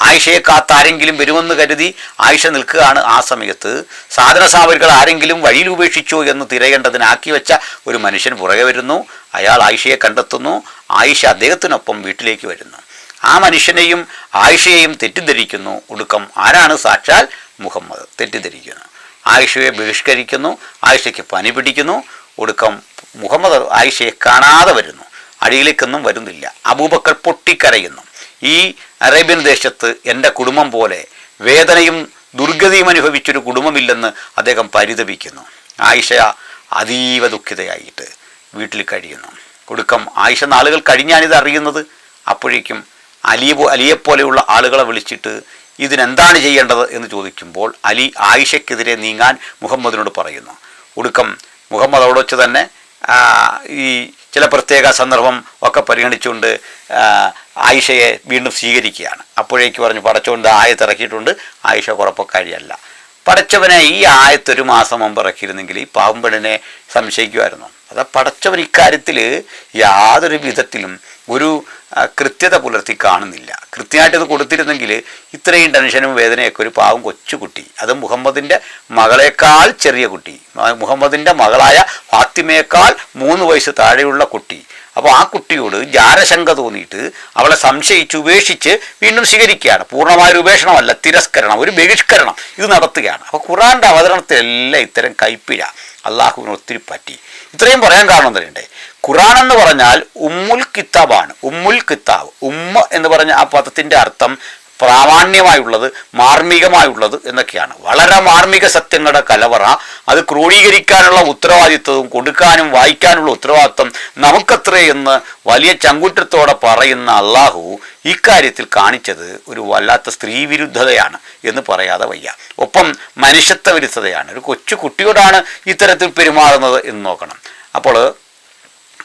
ആയിഷയെ കാത്ത് ആരെങ്കിലും വരുമെന്ന് കരുതി ആയിഷ നിൽക്കുകയാണ്. ആ സമയത്ത് സാധന സാമഗ്രികൾ ആരെങ്കിലും വഴിയിൽ ഉപേക്ഷിച്ചോ എന്ന് തിരയേണ്ടതിനാക്കി വെച്ച ഒരു മനുഷ്യൻ പുറകെ വരുന്നു. അയാൾ ആയിഷയെ കണ്ടെത്തുന്നു. ആയിഷ അദ്ദേഹത്തിനൊപ്പം വീട്ടിലേക്ക് വരുന്നു. ആ മനുഷ്യനെയും ആയിഷയെയും തെറ്റിദ്ധരിക്കുന്നു. ഒടുക്കം ആരാണ്? സാക്ഷാൽ മുഹമ്മദ് തെറ്റിദ്ധരിക്കുന്നു. ആയിഷയെ ബഹിഷ്കരിക്കുന്നു. ആയിഷയ്ക്ക് പനി പിടിക്കുന്നു. ഒടുക്കം മുഹമ്മദ് ആയിഷയെ കാണാതെ വരുന്നു. അടിയിലേക്കൊന്നും വരുന്നില്ല. അബൂബക്കർ പൊട്ടിക്കരയുന്നു. ഈ അറേബ്യൻ ദേശത്ത് എൻ്റെ കുടുംബം പോലെ വേദനയും ദുർഗതിയും അനുഭവിച്ചൊരു കുടുംബമില്ലെന്ന് അദ്ദേഹം പരിതപിക്കുന്നു. ആയിഷ അതീവ ദുഃഖിതയായിട്ട് വീട്ടിൽ കഴിയുന്നു. ഒടുക്കം ആയിഷ നാളുകൾ കഴിഞ്ഞാണിത് അറിയുന്നത്. അപ്പോഴേക്കും അലിയെപ്പോലെയുള്ള ആളുകളെ വിളിച്ചിട്ട് ഇതിനെന്താണ് ചെയ്യേണ്ടത് എന്ന് ചോദിക്കുമ്പോൾ അലി ആയിഷയ്ക്കെതിരെ നീങ്ങാൻ മുഹമ്മദിനോട് പറയുന്നു. ഒടുക്കം മുഹമ്മദ് അവിടെ വെച്ച് തന്നെ ഈ ചില പ്രത്യേക സന്ദർഭം ഒക്കെ പരിഗണിച്ചുകൊണ്ട് ആയിഷയെ വീണ്ടും സ്വീകരിക്കുകയാണ്. അപ്പോഴേക്ക് പറഞ്ഞു, പടച്ചോണ്ട് ആയത്തിറക്കിയിട്ടുണ്ട്, ആയിഷ കുഴപ്പക്കാരിയല്ല. പടച്ചവനെ ഈ ആയത്തൊരു മാസം മുമ്പ് ഇറക്കിയിരുന്നെങ്കിൽ ഈ പാവമ്പെണ്ണിനെ സംശയിക്കുമായിരുന്നു. അതാ പടച്ചവൻ ഇക്കാര്യത്തിൽ യാതൊരു വിധത്തിലും ഒരു കൃത്യത പുലർത്തി കാണുന്നില്ല. കൃത്യമായിട്ട് ഇത് കൊടുത്തിരുന്നെങ്കിൽ ഇത്രയും ടെൻഷനും വേദനയൊക്കെ ഒരു പാവം കൊച്ചുകുട്ടി, അത് മുഹമ്മദിൻ്റെ മകളേക്കാൾ ചെറിയ കുട്ടി, മുഹമ്മദിൻ്റെ മകളായ ഫാത്തിമയേക്കാൾ 3 വയസ്സ് താഴെയുള്ള കുട്ടി, അപ്പോൾ ആ കുട്ടിയോട് ജാരശങ്ക തോന്നിയിട്ട് അവളെ സംശയിച്ച് ഉപേക്ഷിച്ച് വീണ്ടും സ്വീകരിക്കുകയാണ്. പൂർണ്ണമായൊരു ഉപേക്ഷണമല്ല, തിരസ്കരണം, ഒരു ബഹിഷ്കരണം ഇത് നടത്തുകയാണ്. അപ്പോൾ ഖുർആൻ്റെ അവതരണത്തിലെല്ലാം ഇത്തരം കൈപ്പിഴ അള്ളാഹുവിന് ഒത്തിരി പറ്റി. ഇത്രയും പറയാൻ കാരണം തരണ്ടേ, ഖുർആൻ എന്ന് പറഞ്ഞാൽ ഉമ്മുൽ കിതാബാണ്. ഉമ്മുൽ കിതാബ്, ഉമ്മ എന്ന് പറഞ്ഞ ആ പദത്തിൻ്റെ അർത്ഥം പ്രാമാണ്യമായുള്ളത്, മാർമികമായുള്ളത് എന്നൊക്കെയാണ്. വളരെ മാർമിക സത്യങ്ങളുടെ കലവറ. അത് ക്രോഡീകരിക്കാനുള്ള ഉത്തരവാദിത്വവും കൊടുക്കാനും വായിക്കാനുള്ള ഉത്തരവാദിത്വം നമുക്കത്രേ എന്ന് വലിയ ചങ്കുറ്റത്തോടെ പറയുന്ന അള്ളാഹു ഇക്കാര്യത്തിൽ കാണിച്ചത് ഒരു വല്ലാത്ത സ്ത്രീവിരുദ്ധതയാണ് എന്ന് പറയാതെ വയ്യ. ഒപ്പം മനുഷ്യത്വ വിരുദ്ധതയാണ്. ഒരു കൊച്ചു കുട്ടിയോടാണ് ഇത്തരത്തിൽ പെരുമാറുന്നത് എന്ന് നോക്കണം. അപ്പോൾ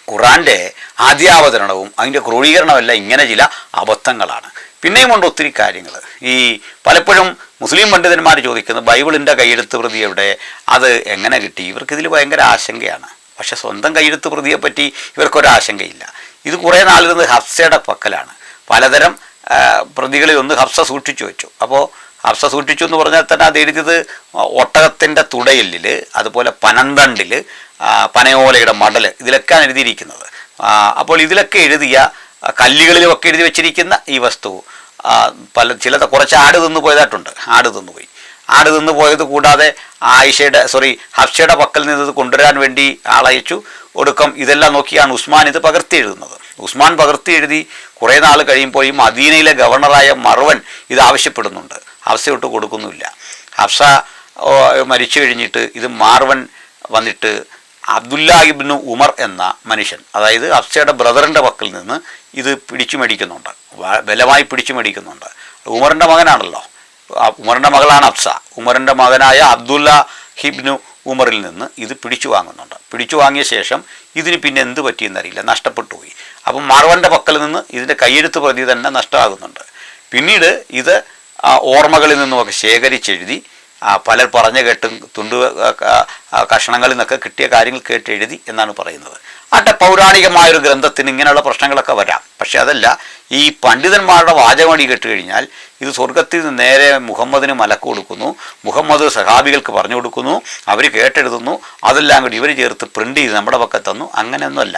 ഖുർആൻ്റെ ആദ്യാവതരണവും അതിൻ്റെ ക്രോഡീകരണമെല്ലാം ഇങ്ങനെ ചില അബദ്ധങ്ങളാണ്. പിന്നെയും ഉണ്ട് ഒത്തിരി കാര്യങ്ങൾ. ഈ പലപ്പോഴും മുസ്ലിം പണ്ഡിതന്മാർ ചോദിക്കുന്നത് ബൈബിളിൻ്റെ കയ്യെഴുത്ത് പ്രതി എവിടെ, അത് എങ്ങനെ കിട്ടി? ഇവർക്കിതിൽ ഭയങ്കര ആശങ്കയാണ്. പക്ഷെ സ്വന്തം കയ്യെഴുത്ത് പ്രതിയെപ്പറ്റി ഇവർക്കൊരാശങ്കയില്ല. ഇത് കുറേ നാളിരുന്ന് ഹഫ്സയുടെ പക്കലാണ്. പലതരം പ്രതികളിൽ ഒന്ന് ഹഫ്സ സൂക്ഷിച്ചു വെച്ചു. അപ്പോൾ ഹഫ്സ സൂക്ഷിച്ചു എന്ന് പറഞ്ഞാൽ തന്നെ അത് എഴുതിയത് ഒട്ടകത്തിൻ്റെ തുടയെല്ലിൽ, അതുപോലെ പനന്തണ്ടിൽ, പനയോലയുടെ മടൽ, ഇതിലൊക്കെയാണ് എഴുതിയിരിക്കുന്നത്. അപ്പോൾ ഇതിലൊക്കെ എഴുതിയ കല്ലുകളിലുമൊക്കെ എഴുതി വെച്ചിരിക്കുന്ന ഈ വസ്തു ചിലത് കുറച്ച് ആട് തിന്നു പോയതായിട്ടുണ്ട്. ആട് തിന്നു പോയത് കൂടാതെ ഹഫ്സയുടെ പക്കൽ നിന്ന് കൊണ്ടുവരാൻ വേണ്ടി ആളയച്ചു. ഒടുക്കം ഇതെല്ലാം നോക്കിയാണ് ഉസ്മാൻ ഇത് പകർത്തി എഴുതുന്നത്. ഉസ്മാൻ പകർത്തി എഴുതി കുറേ നാൾ കഴിയുമ്പോൾ ഈ മദീനയിലെ ഗവർണറായ മർവൻ ഇത് ആവശ്യപ്പെടുന്നുണ്ട്. ഹഫ്സയോട്ട് കൊടുക്കുന്നില്ല. ഹഫ്സ മരിച്ചു കഴിഞ്ഞിട്ട് ഇത് മാർവൻ വന്നിട്ട് അബ്ദുല്ല ഇബ്നു ഉമർ എന്ന മനുഷ്യൻ, അതായത് ഹഫ്സയുടെ ബ്രദറിൻ്റെ പക്കൽ നിന്ന് ഇത് പിടിച്ചു മേടിക്കുന്നുണ്ട്, ബലമായി പിടിച്ചു മേടിക്കുന്നുണ്ട്. ഉമറിൻ്റെ മകനാണല്ലോ, ഉമറിൻ്റെ മകളാണ് ഹഫ്സ. ഉമറിൻ്റെ മകനായ അബ്ദുല്ല ഹിബ്നു ഉമറിൽ നിന്ന് ഇത് പിടിച്ചു വാങ്ങുന്നുണ്ട്. പിടിച്ചു വാങ്ങിയ ശേഷം ഇതിന് പിന്നെ എന്ത് പറ്റിയെന്നറിയില്ല, നഷ്ടപ്പെട്ടു പോയി. അപ്പം മാർവൻ്റെ പക്കൽ നിന്ന് ഇതിൻ്റെ കയ്യെഴുത്ത് പ്രതി തന്നെ നഷ്ടമാകുന്നുണ്ട്. പിന്നീട് ഇത് ഓർമ്മകളിൽ നിന്നുമൊക്കെ ശേഖരിച്ചെഴുതി പലർ പറഞ്ഞു കേട്ടും കഷണങ്ങളിൽ നിന്നൊക്കെ കിട്ടിയ കാര്യങ്ങൾ കേട്ടെഴുതി എന്നാണ് പറയുന്നത്. ആട്ടെ, പൗരാണികമായൊരു ഗ്രന്ഥത്തിന് ഇങ്ങനെയുള്ള പ്രശ്നങ്ങളൊക്കെ വരാം. പക്ഷെ അതല്ല, ഈ പണ്ഡിതന്മാരുടെ വാചകമണി കേട്ട് കഴിഞ്ഞാൽ ഇത് സ്വർഗത്തിൽ നിന്ന് നേരെ മുഹമ്മദിന് മലക്ക് കൊടുക്കുന്നു, മുഹമ്മദ് സഹാബികൾക്ക് പറഞ്ഞു കൊടുക്കുന്നു, അവർ കേട്ടെഴുതുന്നു, അതെല്ലാം കൂടി ഇവർ ചേർത്ത് പ്രിൻ്റ് ചെയ്ത് നമ്മുടെ പക്കൽ തന്നു. അങ്ങനെയൊന്നുമല്ല.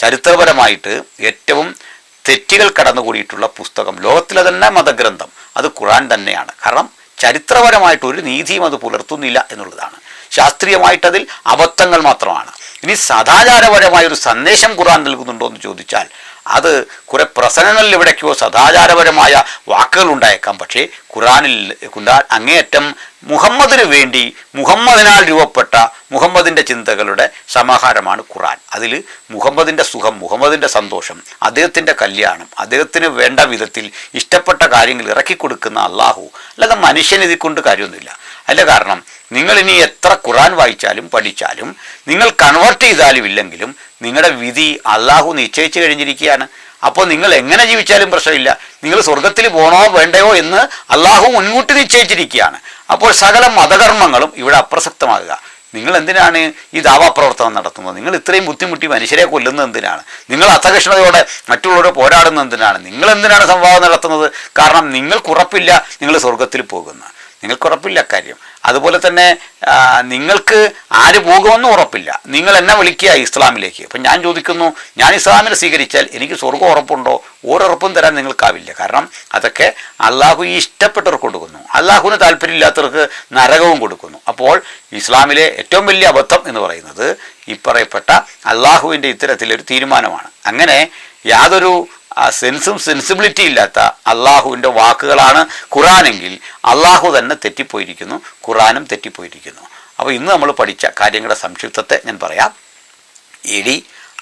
ചരിത്രപരമായിട്ട് ഏറ്റവും തെറ്റുകൾ കടന്നുകൂടിയിട്ടുള്ള പുസ്തകം, ലോകത്തിലെ തന്നെ മതഗ്രന്ഥം, അത് ഖുർആൻ തന്നെയാണ്. കാരണം ചരിത്രപരമായിട്ടൊരു നീതിയും അത് പുലർത്തുന്നില്ല എന്നുള്ളതാണ്. ശാസ്ത്രീയമായിട്ടതിൽ അബദ്ധങ്ങൾ മാത്രമാണ്. ഇനി സദാചാരപരമായൊരു സന്ദേശം ഖുർആൻ നൽകുന്നുണ്ടോ എന്ന് ചോദിച്ചാൽ അത് കുറെ പ്രസംഗങ്ങളിൽ എവിടേക്കോ സദാചാരപരമായ വാക്കുകൾ ഉണ്ടായേക്കാം. പക്ഷേ ഖുർആനിൽ അങ്ങേയറ്റം മുഹമ്മദിന് വേണ്ടി മുഹമ്മദിനാൽ രൂപപ്പെട്ട മുഹമ്മദിൻ്റെ ചിന്തകളുടെ സമാഹാരമാണ് ഖുർആൻ. അതിൽ മുഹമ്മദിൻ്റെ സുഖം, മുഹമ്മദിൻ്റെ സന്തോഷം, അദ്ദേഹത്തിൻ്റെ കല്യാണം, അദ്ദേഹത്തിന് വേണ്ട വിധത്തിൽ ഇഷ്ടപ്പെട്ട കാര്യങ്ങൾ ഇറക്കിക്കൊടുക്കുന്ന അള്ളാഹു, അല്ലാതെ മനുഷ്യനിതി കൊണ്ട് കാര്യമൊന്നുമില്ല. അതിൻ്റെ കാരണം നിങ്ങളിനി എത്ര ഖുർആൻ വായിച്ചാലും പഠിച്ചാലും നിങ്ങൾ കൺവേർട്ട് ചെയ്താലും ഇല്ലെങ്കിലും നിങ്ങളുടെ വിധി അള്ളാഹു നിശ്ചയിച്ചു കഴിഞ്ഞിരിക്കുകയാണ്. അപ്പോൾ നിങ്ങൾ എങ്ങനെ ജീവിച്ചാലും പ്രശ്നമില്ല. നിങ്ങൾ സ്വർഗത്തിൽ പോകണോ വേണ്ടയോ എന്ന് അള്ളാഹു മുൻകൂട്ടി നിശ്ചയിച്ചിരിക്കുകയാണ്. അപ്പോൾ സകല മതകർമ്മങ്ങളും ഇവിടെ അപ്രസക്തമാകുക. നിങ്ങൾ എന്തിനാണ് ഈ ദാവാപ്രവർത്തനം നടത്തുന്നത്? നിങ്ങൾ ഇത്രയും ബുദ്ധിമുട്ടി മനുഷ്യരെ കൊല്ലുന്നത് എന്തിനാണ്? നിങ്ങൾ അസഹിഷ്ണുതയോടെ മറ്റുള്ളവരെ പോരാടുന്നത് എന്തിനാണ്? നിങ്ങൾ എന്തിനാണ് സംവാദം നടത്തുന്നത്? കാരണം നിങ്ങൾക്കുറപ്പില്ല നിങ്ങൾ സ്വർഗത്തിൽ പോകുന്ന, നിങ്ങൾക്കുറപ്പില്ല കാര്യം. അതുപോലെ തന്നെ നിങ്ങൾക്ക് ആര് പോകുമെന്നും ഉറപ്പില്ല. നിങ്ങൾ എന്നെ വിളിക്കുക ഇസ്ലാമിലേക്ക്. അപ്പം ഞാൻ ചോദിക്കുന്നു, ഞാൻ ഇസ്ലാമിനെ സ്വീകരിച്ചാൽ എനിക്ക് സ്വർഗ്ഗം ഉറപ്പുണ്ടോ? ഒരുറപ്പും തരാൻ നിങ്ങൾക്കാവില്ല. കാരണം അതൊക്കെ അള്ളാഹു ഇഷ്ടപ്പെട്ടവർക്ക് കൊടുക്കുന്നു, അള്ളാഹുവിന് താല്പര്യമില്ലാത്തവർക്ക് നരകവും കൊടുക്കുന്നു. അപ്പോൾ ഇസ്ലാമിലെ ഏറ്റവും വലിയ അബദ്ധം എന്ന് പറയുന്നത് ഈ പറയപ്പെട്ട അള്ളാഹുവിൻ്റെ ഇത്തരത്തിലൊരു തീരുമാനമാണ്. അങ്ങനെ യാതൊരു സെൻസിബിലിറ്റി ഇല്ലാത്ത അള്ളാഹുവിൻ്റെ വാക്കുകളാണ് ഖുറാനെങ്കിൽ അള്ളാഹു തന്നെ തെറ്റിപ്പോയിരിക്കുന്നു, ഖുറാനും തെറ്റിപ്പോയിരിക്കുന്നു. അപ്പോൾ ഇന്ന് നമ്മൾ പഠിച്ച കാര്യങ്ങളുടെ സംക്ഷിപ്തത്തെ ഞാൻ പറയാം. AD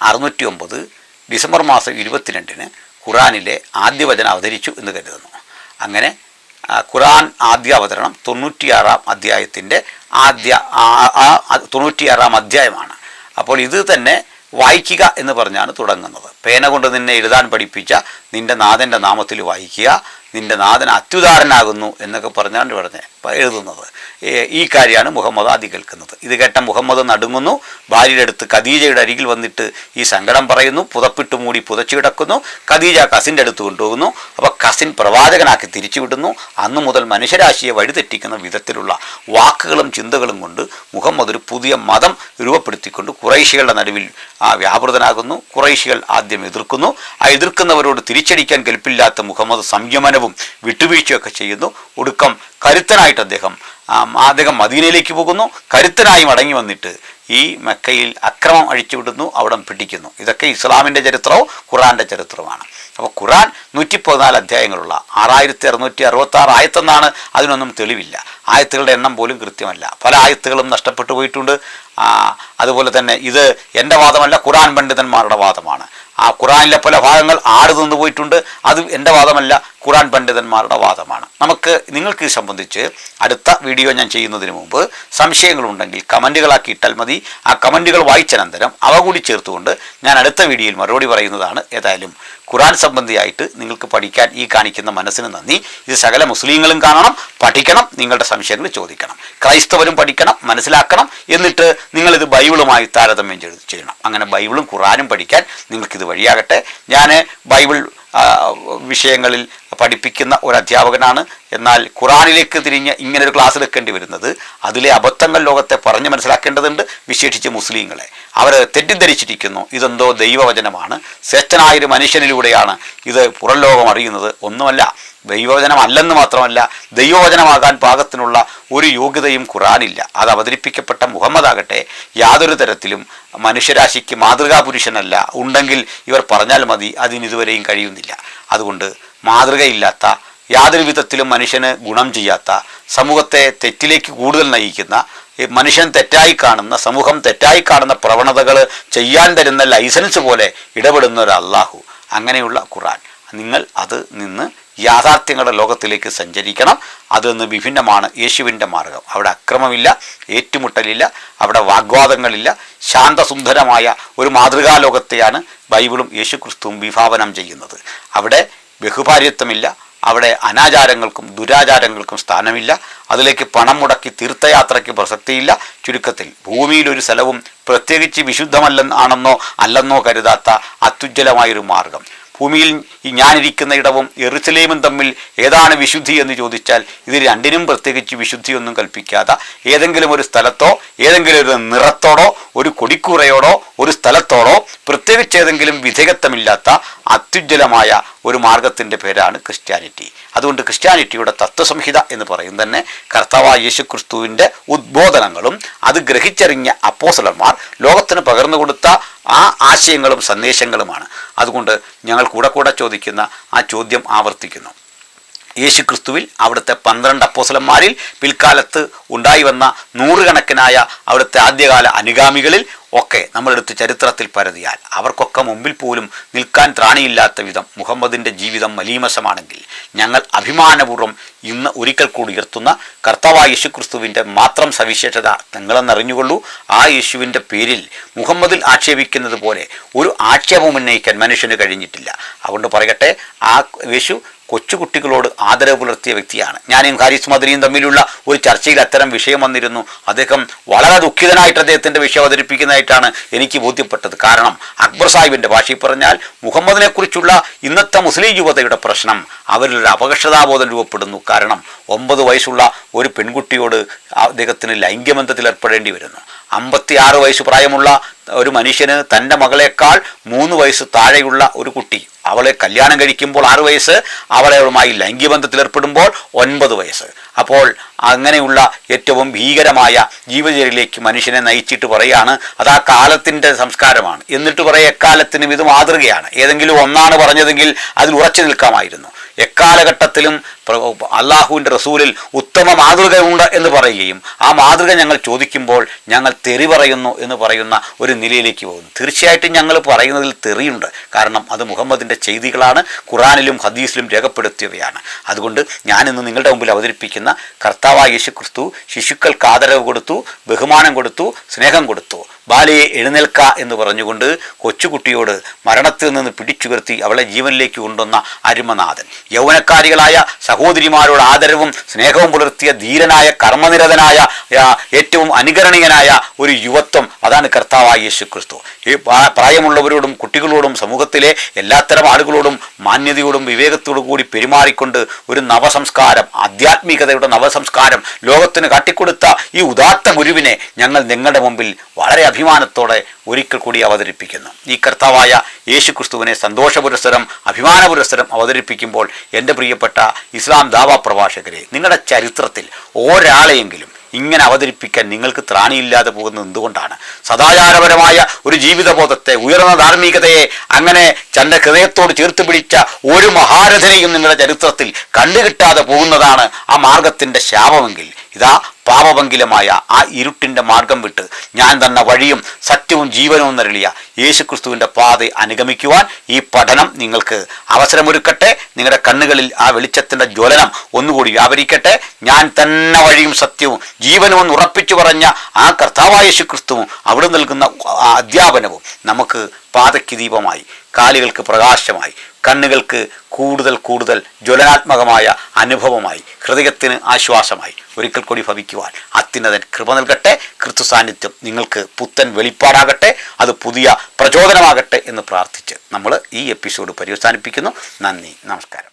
609 ഡിസംബർ മാസം 22 ഖുറാനിലെ ആദ്യ വചനം അവതരിച്ചു എന്ന് കരുതുന്നു. അങ്ങനെ ഖുറാൻ ആദ്യ അവതരണം 96-ാം അധ്യായത്തിൻ്റെ 96-ാം അധ്യായമാണ്. അപ്പോൾ ഇത് തന്നെ വായിക്കുക എന്ന് പറഞ്ഞാണ് തുടങ്ങുന്നത്. പേന കൊണ്ട് നിന്നെ എഴുതാൻ പഠിപ്പിച്ച നിൻ്റെ നാഥൻ്റെ നാമത്തിൽ വായിക്കുക, നിൻ്റെ നാഥൻ അത്യുദാരനാകുന്നു എന്നൊക്കെ പറഞ്ഞാണ് എഴുതുന്നത്. ഈ കാര്യമാണ് മുഹമ്മദ് ആദ്യം കേൾക്കുന്നത്. ഇത് കേട്ട മുഹമ്മദ് നടുങ്ങുന്നു. ഭാര്യയുടെ അടുത്ത് ഖദീജയുടെ അരികിൽ വന്നിട്ട് ഈ സങ്കടം പറയുന്നു. പുതപ്പിട്ട് മൂടി പുതച്ചു കിടക്കുന്നു. ഖദീജ കസിൻ്റെ അടുത്ത് കൊണ്ടുപോകുന്നു. അപ്പോൾ കസിൻ പ്രവാചകനാക്കി തിരിച്ചുവിടുന്നു. അന്നു മുതൽ മനുഷ്യരാശിയെ വഴിതെറ്റിക്കുന്ന വിധത്തിലുള്ള വാക്കുകളും ചിന്തകളും കൊണ്ട് മുഹമ്മദ് ഒരു പുതിയ മതം രൂപപ്പെടുത്തിക്കൊണ്ട് ഖുറൈശികളുടെ നടുവിൽ വ്യാപൃതനാകുന്നു. ഖുറൈശികൾ ആദ്യം എതിർക്കുന്നു. ആ എതിർക്കുന്നവരോട് തിരിച്ചടിക്കാൻ കെൽപ്പില്ലാത്ത മുഹമ്മദ് സംയമനവും വിട്ടുവീഴ്ചയൊക്കെ ചെയ്യുന്നു. ഒടുക്കം കരുത്തനായിട്ട് അദ്ദേഹം മദീനയിലേക്ക് പോകുന്നു. കരുത്തനായി മടങ്ങി വന്നിട്ട് ഈ മക്കയിൽ അക്രമം അഴിച്ചുവിടുന്നു, അവിടെ പിടിക്കുന്നു. ഇതൊക്കെ ഇസ്ലാമിൻ്റെ ചരിത്രവും ഖുറാൻ്റെ ചരിത്രവുമാണ്. അപ്പോൾ ഖുറാൻ 114 അധ്യായങ്ങളുള്ള 6666 ആയത്തെന്നാണ്. അതിനൊന്നും തെളിവില്ല. ആയത്തുകളുടെ എണ്ണം പോലും കൃത്യമല്ല. പല ആയത്തുകളും നഷ്ടപ്പെട്ടു പോയിട്ടുണ്ട്. അതുപോലെ തന്നെ ഇത് എൻ്റെ വാദമല്ല, ഖുറാൻ പണ്ഡിതന്മാരുടെ വാദമാണ്. ആ ഖുറാനിലെ പല ഭാഗങ്ങൾ ആട് തിന്നു പോയിട്ടുണ്ട്. അത് എൻ്റെ വാദമല്ല, ഖുറാൻ പണ്ഡിതന്മാരുടെ വാദമാണ്. നിങ്ങൾക്ക് സംബന്ധിച്ച് അടുത്ത വീഡിയോ ഞാൻ ചെയ്യുന്നതിന് മുമ്പ് സംശയങ്ങളുണ്ടെങ്കിൽ കമൻറ്റുകളാക്കി ഇട്ടാൽ മതി. ആ കമൻറ്റുകൾ വായിച്ചനന്തരം അവ കൂടി ചേർത്തുകൊണ്ട് ഞാൻ അടുത്ത വീഡിയോയിൽ മറുപടി പറയുന്നതാണ്. ഏതായാലും ഖുറാൻ സംബന്ധിയായിട്ട് നിങ്ങൾക്ക് പഠിക്കാൻ ഈ കാണിക്കുന്ന മനസ്സിന് നന്ദി. ഇത് സകല മുസ്ലിങ്ങളും കാണണം, പഠിക്കണം, നിങ്ങളുടെ സംശയങ്ങൾ ചോദിക്കണം. ക്രൈസ്തവരും പഠിക്കണം, മനസ്സിലാക്കണം. എന്നിട്ട് നിങ്ങളിത് ബൈബിളുമായി താരതമ്യം ചെയ്യണം. അങ്ങനെ ബൈബിളും ഖുറാനും പഠിക്കാൻ നിങ്ങൾക്കിത് വഴിയാകട്ടെ. ഞാൻ ബൈബിൾ വിഷയങ്ങളിൽ പഠിപ്പിക്കുന്ന ഒരു അധ്യാപകനാണ്. എന്നാൽ ഖുറാനിലേക്ക് തിരിഞ്ഞ് ഇങ്ങനൊരു ക്ലാസ് എടുക്കേണ്ടി വരുന്നത് അതിലെ അബദ്ധങ്ങൾ ലോകത്തെ പറഞ്ഞ് മനസ്സിലാക്കേണ്ടതുണ്ട്. വിശേഷിച്ച് മുസ്ലിങ്ങളെ അവർ തെറ്റിദ്ധരിച്ചിരിക്കുന്നു. ഇതെന്തോ ദൈവവചനമാണ്, ശ്രേഷ്ഠനായൊരു മനുഷ്യനിലൂടെയാണ് ഇത് പുറം ലോകം അറിയുന്നത്. ഒന്നുമല്ല, ദൈവവചനമല്ലെന്ന് മാത്രമല്ല, ദൈവവചനമാകാൻ പാകത്തിനുള്ള ഒരു യോഗ്യതയും ഖുറാനില്ല. അത് അവതരിപ്പിക്കപ്പെട്ട മുഹമ്മദ് ആകട്ടെ യാതൊരു തരത്തിലും മനുഷ്യരാശിക്ക് മാതൃകാ പുരുഷനല്ല. ഉണ്ടെങ്കിൽ ഇവർ പറഞ്ഞാൽ മതി, അതിനിതുവരെയും കഴിയുന്നില്ല. അതുകൊണ്ട് മാതൃകയില്ലാത്ത, യാതൊരു വിധത്തിലും മനുഷ്യന് ഗുണം ചെയ്യാത്ത, സമൂഹത്തെ തെറ്റിലേക്ക് കൂടുതൽ നയിക്കുന്ന, മനുഷ്യൻ തെറ്റായി കാണുന്ന, സമൂഹം തെറ്റായി കാണുന്ന പ്രവണതകൾ ചെയ്യാൻ തരുന്ന ലൈസൻസ് പോലെ ഇടപെടുന്ന ഒരു അള്ളാഹു, അങ്ങനെയുള്ള ഖുറാൻ. നിങ്ങൾ അത് നിന്ന് യാഥാർത്ഥ്യങ്ങളുടെ ലോകത്തിലേക്ക് സഞ്ചരിക്കണം. അതിൽ നിന്ന് വിഭിന്നമാണ് യേശുവിൻ്റെ മാർഗം. അവിടെ അക്രമമില്ല, ഏറ്റുമുട്ടലില്ല, അവിടെ വാഗ്വാദങ്ങളില്ല. ശാന്തസുന്ദരമായ ഒരു മാതൃകാ ലോകത്തെയാണ് ബൈബിളും യേശു ക്രിസ്തുവും വിഭാവനം ചെയ്യുന്നത്. അവിടെ ബഹുഭാര്യത്വമില്ല, അവിടെ അനാചാരങ്ങൾക്കും ദുരാചാരങ്ങൾക്കും സ്ഥാനമില്ല. അതിലേക്ക് പണം മുടക്കി തീർത്ഥയാത്രയ്ക്ക് പ്രസക്തിയില്ല. ചുരുക്കത്തിൽ ഭൂമിയിലൊരു സ്ഥലവും പ്രത്യേകിച്ച് വിശുദ്ധമല്ലെന്നാണെന്നോ അല്ലെന്നോ കരുതാത്ത അത്യുജ്വലമായൊരു മാർഗം. ഭൂമിയിൽ ഞാനിരിക്കുന്ന ഇടവും യെറുശലേമും തമ്മിൽ ഏതാണ് വിശുദ്ധി എന്ന് ചോദിച്ചാൽ ഇത് രണ്ടിനും പ്രത്യേകിച്ച് വിശുദ്ധിയൊന്നും കൽപ്പിക്കാതെ ഏതെങ്കിലും ഒരു സ്ഥലത്തോ ഏതെങ്കിലും ഒരു നിറത്തോടോ ഒരു കൊടിക്കൂറയോടോ ഒരു സ്ഥലത്തോടോ പ്രത്യേകിച്ച് ഏതെങ്കിലും വിധേയത്വമില്ലാത്ത അത്യുജ്വലമായ ഒരു മാർഗത്തിൻ്റെ പേരാണ് ക്രിസ്ത്യാനിറ്റി. അതുകൊണ്ട് ക്രിസ്ത്യാനിറ്റിയുടെ തത്വസംഹിത എന്ന് പറയുന്നത് തന്നെ കർത്താവായ യേശു ക്രിസ്തുവിൻ്റെ ഉദ്ബോധനങ്ങളും അത് ഗ്രഹിച്ചറിഞ്ഞ അപ്പോസ്തലന്മാർ ലോകത്തിന് പകർന്നു കൊടുത്ത ആ ആശയങ്ങളും സന്ദേശങ്ങളുമാണ്. അതുകൊണ്ട് ഞങ്ങൾ കൂടെ ചോദിക്കുന്ന ആ ചോദ്യം ആവർത്തിക്കുന്നു. യേശു ക്രിസ്തുവിൽ അവിടുത്തെ 12 അപ്പോസ്തലന്മാരിൽ പിൽക്കാലത്ത് ഉണ്ടായി വന്ന നൂറുകണക്കിനായ അവിടുത്തെ ആദ്യകാല അനുഗാമികളിൽ ഒക്കെ നമ്മളെടുത്ത് ചരിത്രത്തിൽ പരതിയാൽ അവർക്കൊക്കെ മുമ്പിൽ പോലും നിൽക്കാൻ ത്രാണിയില്ലാത്ത വിധം മുഹമ്മദിൻ്റെ ജീവിതം മലീമസമാണെങ്കിൽ ഞങ്ങൾ അഭിമാനപൂർവ്വം ഇന്ന് ഒരിക്കൽ കൂടി ഉയർത്തുന്ന കർത്താവായ യേശു ക്രിസ്തുവിൻ്റെ മാത്രം സവിശേഷത നിങ്ങളെന്നറിഞ്ഞുകൊള്ളൂ. ആ യേശുവിൻ്റെ പേരിൽ മുഹമ്മദിൽ ആക്ഷേപിക്കുന്നത് പോലെ ഒരു ആക്ഷേപം ഉന്നയിക്കാൻ മനുഷ്യന് കഴിഞ്ഞിട്ടില്ല. അതുകൊണ്ട് പറയട്ടെ, ആ യേശു കൊച്ചുകുട്ടികളോട് ആദരവ് പുലർത്തിയ വ്യക്തിയാണ്. ഞാനും ഹാരിസ് മദനിയും തമ്മിലുള്ള ഒരു ചർച്ചയിൽ അത്തരം വിഷയം വന്നിരുന്നു. അദ്ദേഹം വളരെ ദുഃഖിതനായിട്ട് അദ്ദേഹത്തിൻ്റെ വിഷയം അവതരിപ്പിക്കുന്നതായിട്ടാണ് എനിക്ക് ബോധ്യപ്പെട്ടത്. കാരണം അക്ബർ സാഹിബിൻ്റെ ഭാഷയിൽ പറഞ്ഞാൽ മുഹമ്മദിനെക്കുറിച്ചുള്ള ഇന്നത്തെ മുസ്ലിം യുവതയുടെ പ്രശ്നം അവരിലൊരു അപകർഷതാബോധം രൂപപ്പെടുന്നു. കാരണം 9 വയസ്സുള്ള ഒരു പെൺകുട്ടിയോട് അദ്ദേഹത്തിന് ലൈംഗികബന്ധത്തിൽ ഏർപ്പെടേണ്ടി വരുന്നു. 56 വയസ്സ് പ്രായമുള്ള ഒരു മനുഷ്യന് തൻ്റെ മകളേക്കാൾ 3 വയസ്സ് താഴെയുള്ള ഒരു കുട്ടി, അവളെ കല്യാണം കഴിക്കുമ്പോൾ 6 വയസ്സ്, അവളുമായി ലൈംഗിക ബന്ധത്തിൽ ഏർപ്പെടുമ്പോൾ 9 വയസ്സ്. അപ്പോൾ അങ്ങനെയുള്ള ഏറ്റവും ഭീകരമായ ജീവിതചര്യയിലേക്ക് മനുഷ്യനെ നയിച്ചിട്ട് പറയുകയാണ് അത് ആ കാലത്തിൻ്റെ സംസ്കാരമാണ്. എന്നിട്ട് പറയുക എക്കാലത്തിനും ഇത് മാതൃകയാണ്. ഏതെങ്കിലും ഒന്നാണ് പറഞ്ഞതെങ്കിൽ അതിൽ ഉറച്ചു നിൽക്കാമായിരുന്നു. എക്കാലഘട്ടത്തിലും അള്ളാഹുവിൻ്റെ റസൂലിൽ ഉത്തമ മാതൃകയുണ്ട് എന്ന് പറയുകയും ആ മാതൃക ഞങ്ങൾ ചോദിക്കുമ്പോൾ ഞങ്ങൾ തെറി പറയുന്നു എന്ന് പറയുന്ന ഒരു നിലയിലേക്ക് പോകുന്നു. തീർച്ചയായിട്ടും ഞങ്ങൾ പറയുന്നതിൽ തെറിയുണ്ട്. കാരണം അത് മുഹമ്മദിൻ്റെ ചെയ്തികളാണ്, ഖുറാനിലും ഹദീസിലും രേഖപ്പെടുത്തിയവയാണ്. അതുകൊണ്ട് ഞാനിന്ന് നിങ്ങളുടെ മുമ്പിൽ അവതരിപ്പിക്കുന്ന കർത്താവായ യേശുക്രിസ്തു ശിശുക്കൾക്ക് ആദരവ് കൊടുത്തു, ബഹുമാനം കൊടുത്തു, സ്നേഹം കൊടുത്തു. ബാലയെ എഴുന്നേൽക്ക എന്ന് പറഞ്ഞുകൊണ്ട് കൊച്ചുകുട്ടിയോട് മരണത്തിൽ നിന്ന് പിടിച്ചുയർത്തി അവളെ ജീവനിലേക്ക് കൊണ്ടുവന്ന അരുമനാഥൻ. യൗവനക്കാരികളായ സഹോദരിമാരോട് ആദരവും സ്നേഹവും പുലർത്തിയ ധീരനായ കർമ്മനിരതനായ ഏറ്റവും അനുകരണീയനായ ഒരു യുവത്വം, അതാണ് കർത്താവായ യേശുക്രിസ്തു. ഈ പ്രായമുള്ളവരോടും കുട്ടികളോടും സമൂഹത്തിലെ എല്ലാത്തരം ആളുകളോടും മാന്യതയോടും വിവേകത്തോടും കൂടി പെരുമാറിക്കൊണ്ട് ഒരു നവസംസ്കാരം, ആധ്യാത്മികതയുടെ നവസംസ്കാരം ലോകത്തിന് കാട്ടിക്കൊടുത്ത ഈ ഉദാത്ത ഗുരുവിനെ ഞങ്ങൾ നിങ്ങളുടെ മുമ്പിൽ വളരെ അഭിമാനത്തോടെ ഒരിക്കൽ കൂടി അവതരിപ്പിക്കുന്നു. ഈ കർത്താവായ യേശുക്രിസ്തുവിനെ സന്തോഷ പുരസ്സരം, അഭിമാന പുരസ്സരം അവതരിപ്പിക്കുമ്പോൾ എൻ്റെ പ്രിയപ്പെട്ട ഇസ്ലാം ദാവാ പ്രഭാഷകരെ, നിങ്ങളുടെ ചരിത്രത്തിൽ ഒരാളെയെങ്കിലും ഇങ്ങനെ അവതരിപ്പിക്കാൻ നിങ്ങൾക്ക് ത്രാണിയില്ലാതെ പോകുന്നത് എന്തുകൊണ്ടാണ്? സദാചാരപരമായ ഒരു ജീവിതബോധത്തെ, ഉയർന്ന ധാർമ്മികതയെ അങ്ങനെ തൻ്റെ ഹൃദയത്തോട് ചേർത്ത് പിടിച്ച ഒരു മഹാരഥനെയും നിങ്ങളുടെ ചരിത്രത്തിൽ കണ്ടുകിട്ടാതെ പോകുന്നതാണ് ആ മാർഗത്തിൻ്റെ ശാപമെങ്കിൽ, ഇതാ പാപഭംഗിലമായ ആ ഇരുട്ടിൻ്റെ മാർഗം വിട്ട് ഞാൻ തന്ന വഴിയും സത്യവും ജീവനവും നരളിയ യേശുക്രിസ്തുവിൻ്റെ പാത അനുഗമിക്കുവാൻ ഈ പഠനം നിങ്ങൾക്ക് അവസരമൊരുക്കട്ടെ. നിങ്ങളുടെ കണ്ണുകളിൽ ആ വെളിച്ചത്തിൻ്റെ ജ്വലനം ഒന്നുകൂടി വ്യാപരിക്കട്ടെ. ഞാൻ തന്നെ വഴിയും സത്യവും ജീവനും എന്ന് ഉറപ്പിച്ചു പറഞ്ഞ ആ കർത്താവായ യേശുക്രിസ്തുവും അവിടെ നൽകുന്ന അധ്യാപനവും നമുക്ക് പാതയ്ക്ക് ദീപമായി, കാലുകൾക്ക് പ്രകാശമായി, കണ്ണുകൾക്ക് കൂടുതൽ കൂടുതൽ ജ്വലനാത്മകമായ അനുഭവമായി, ഹൃദയത്തിന് ആശ്വാസമായി ഒരിക്കൽ കൂടി ഭവിക്കുവാൻ അത്യുന്നതൻ കൃപ നൽകട്ടെ. ക്രിസ്തു സാന്നിധ്യം നിങ്ങൾക്ക് പുത്തൻ വെളിപ്പാടാകട്ടെ, അത് പുതിയ പ്രചോദനമാകട്ടെ എന്ന് പ്രാർത്ഥിച്ച് നമ്മൾ ഈ എപ്പിസോഡ് പര്യവസാനിപ്പിക്കുന്നു. നന്ദി, നമസ്കാരം.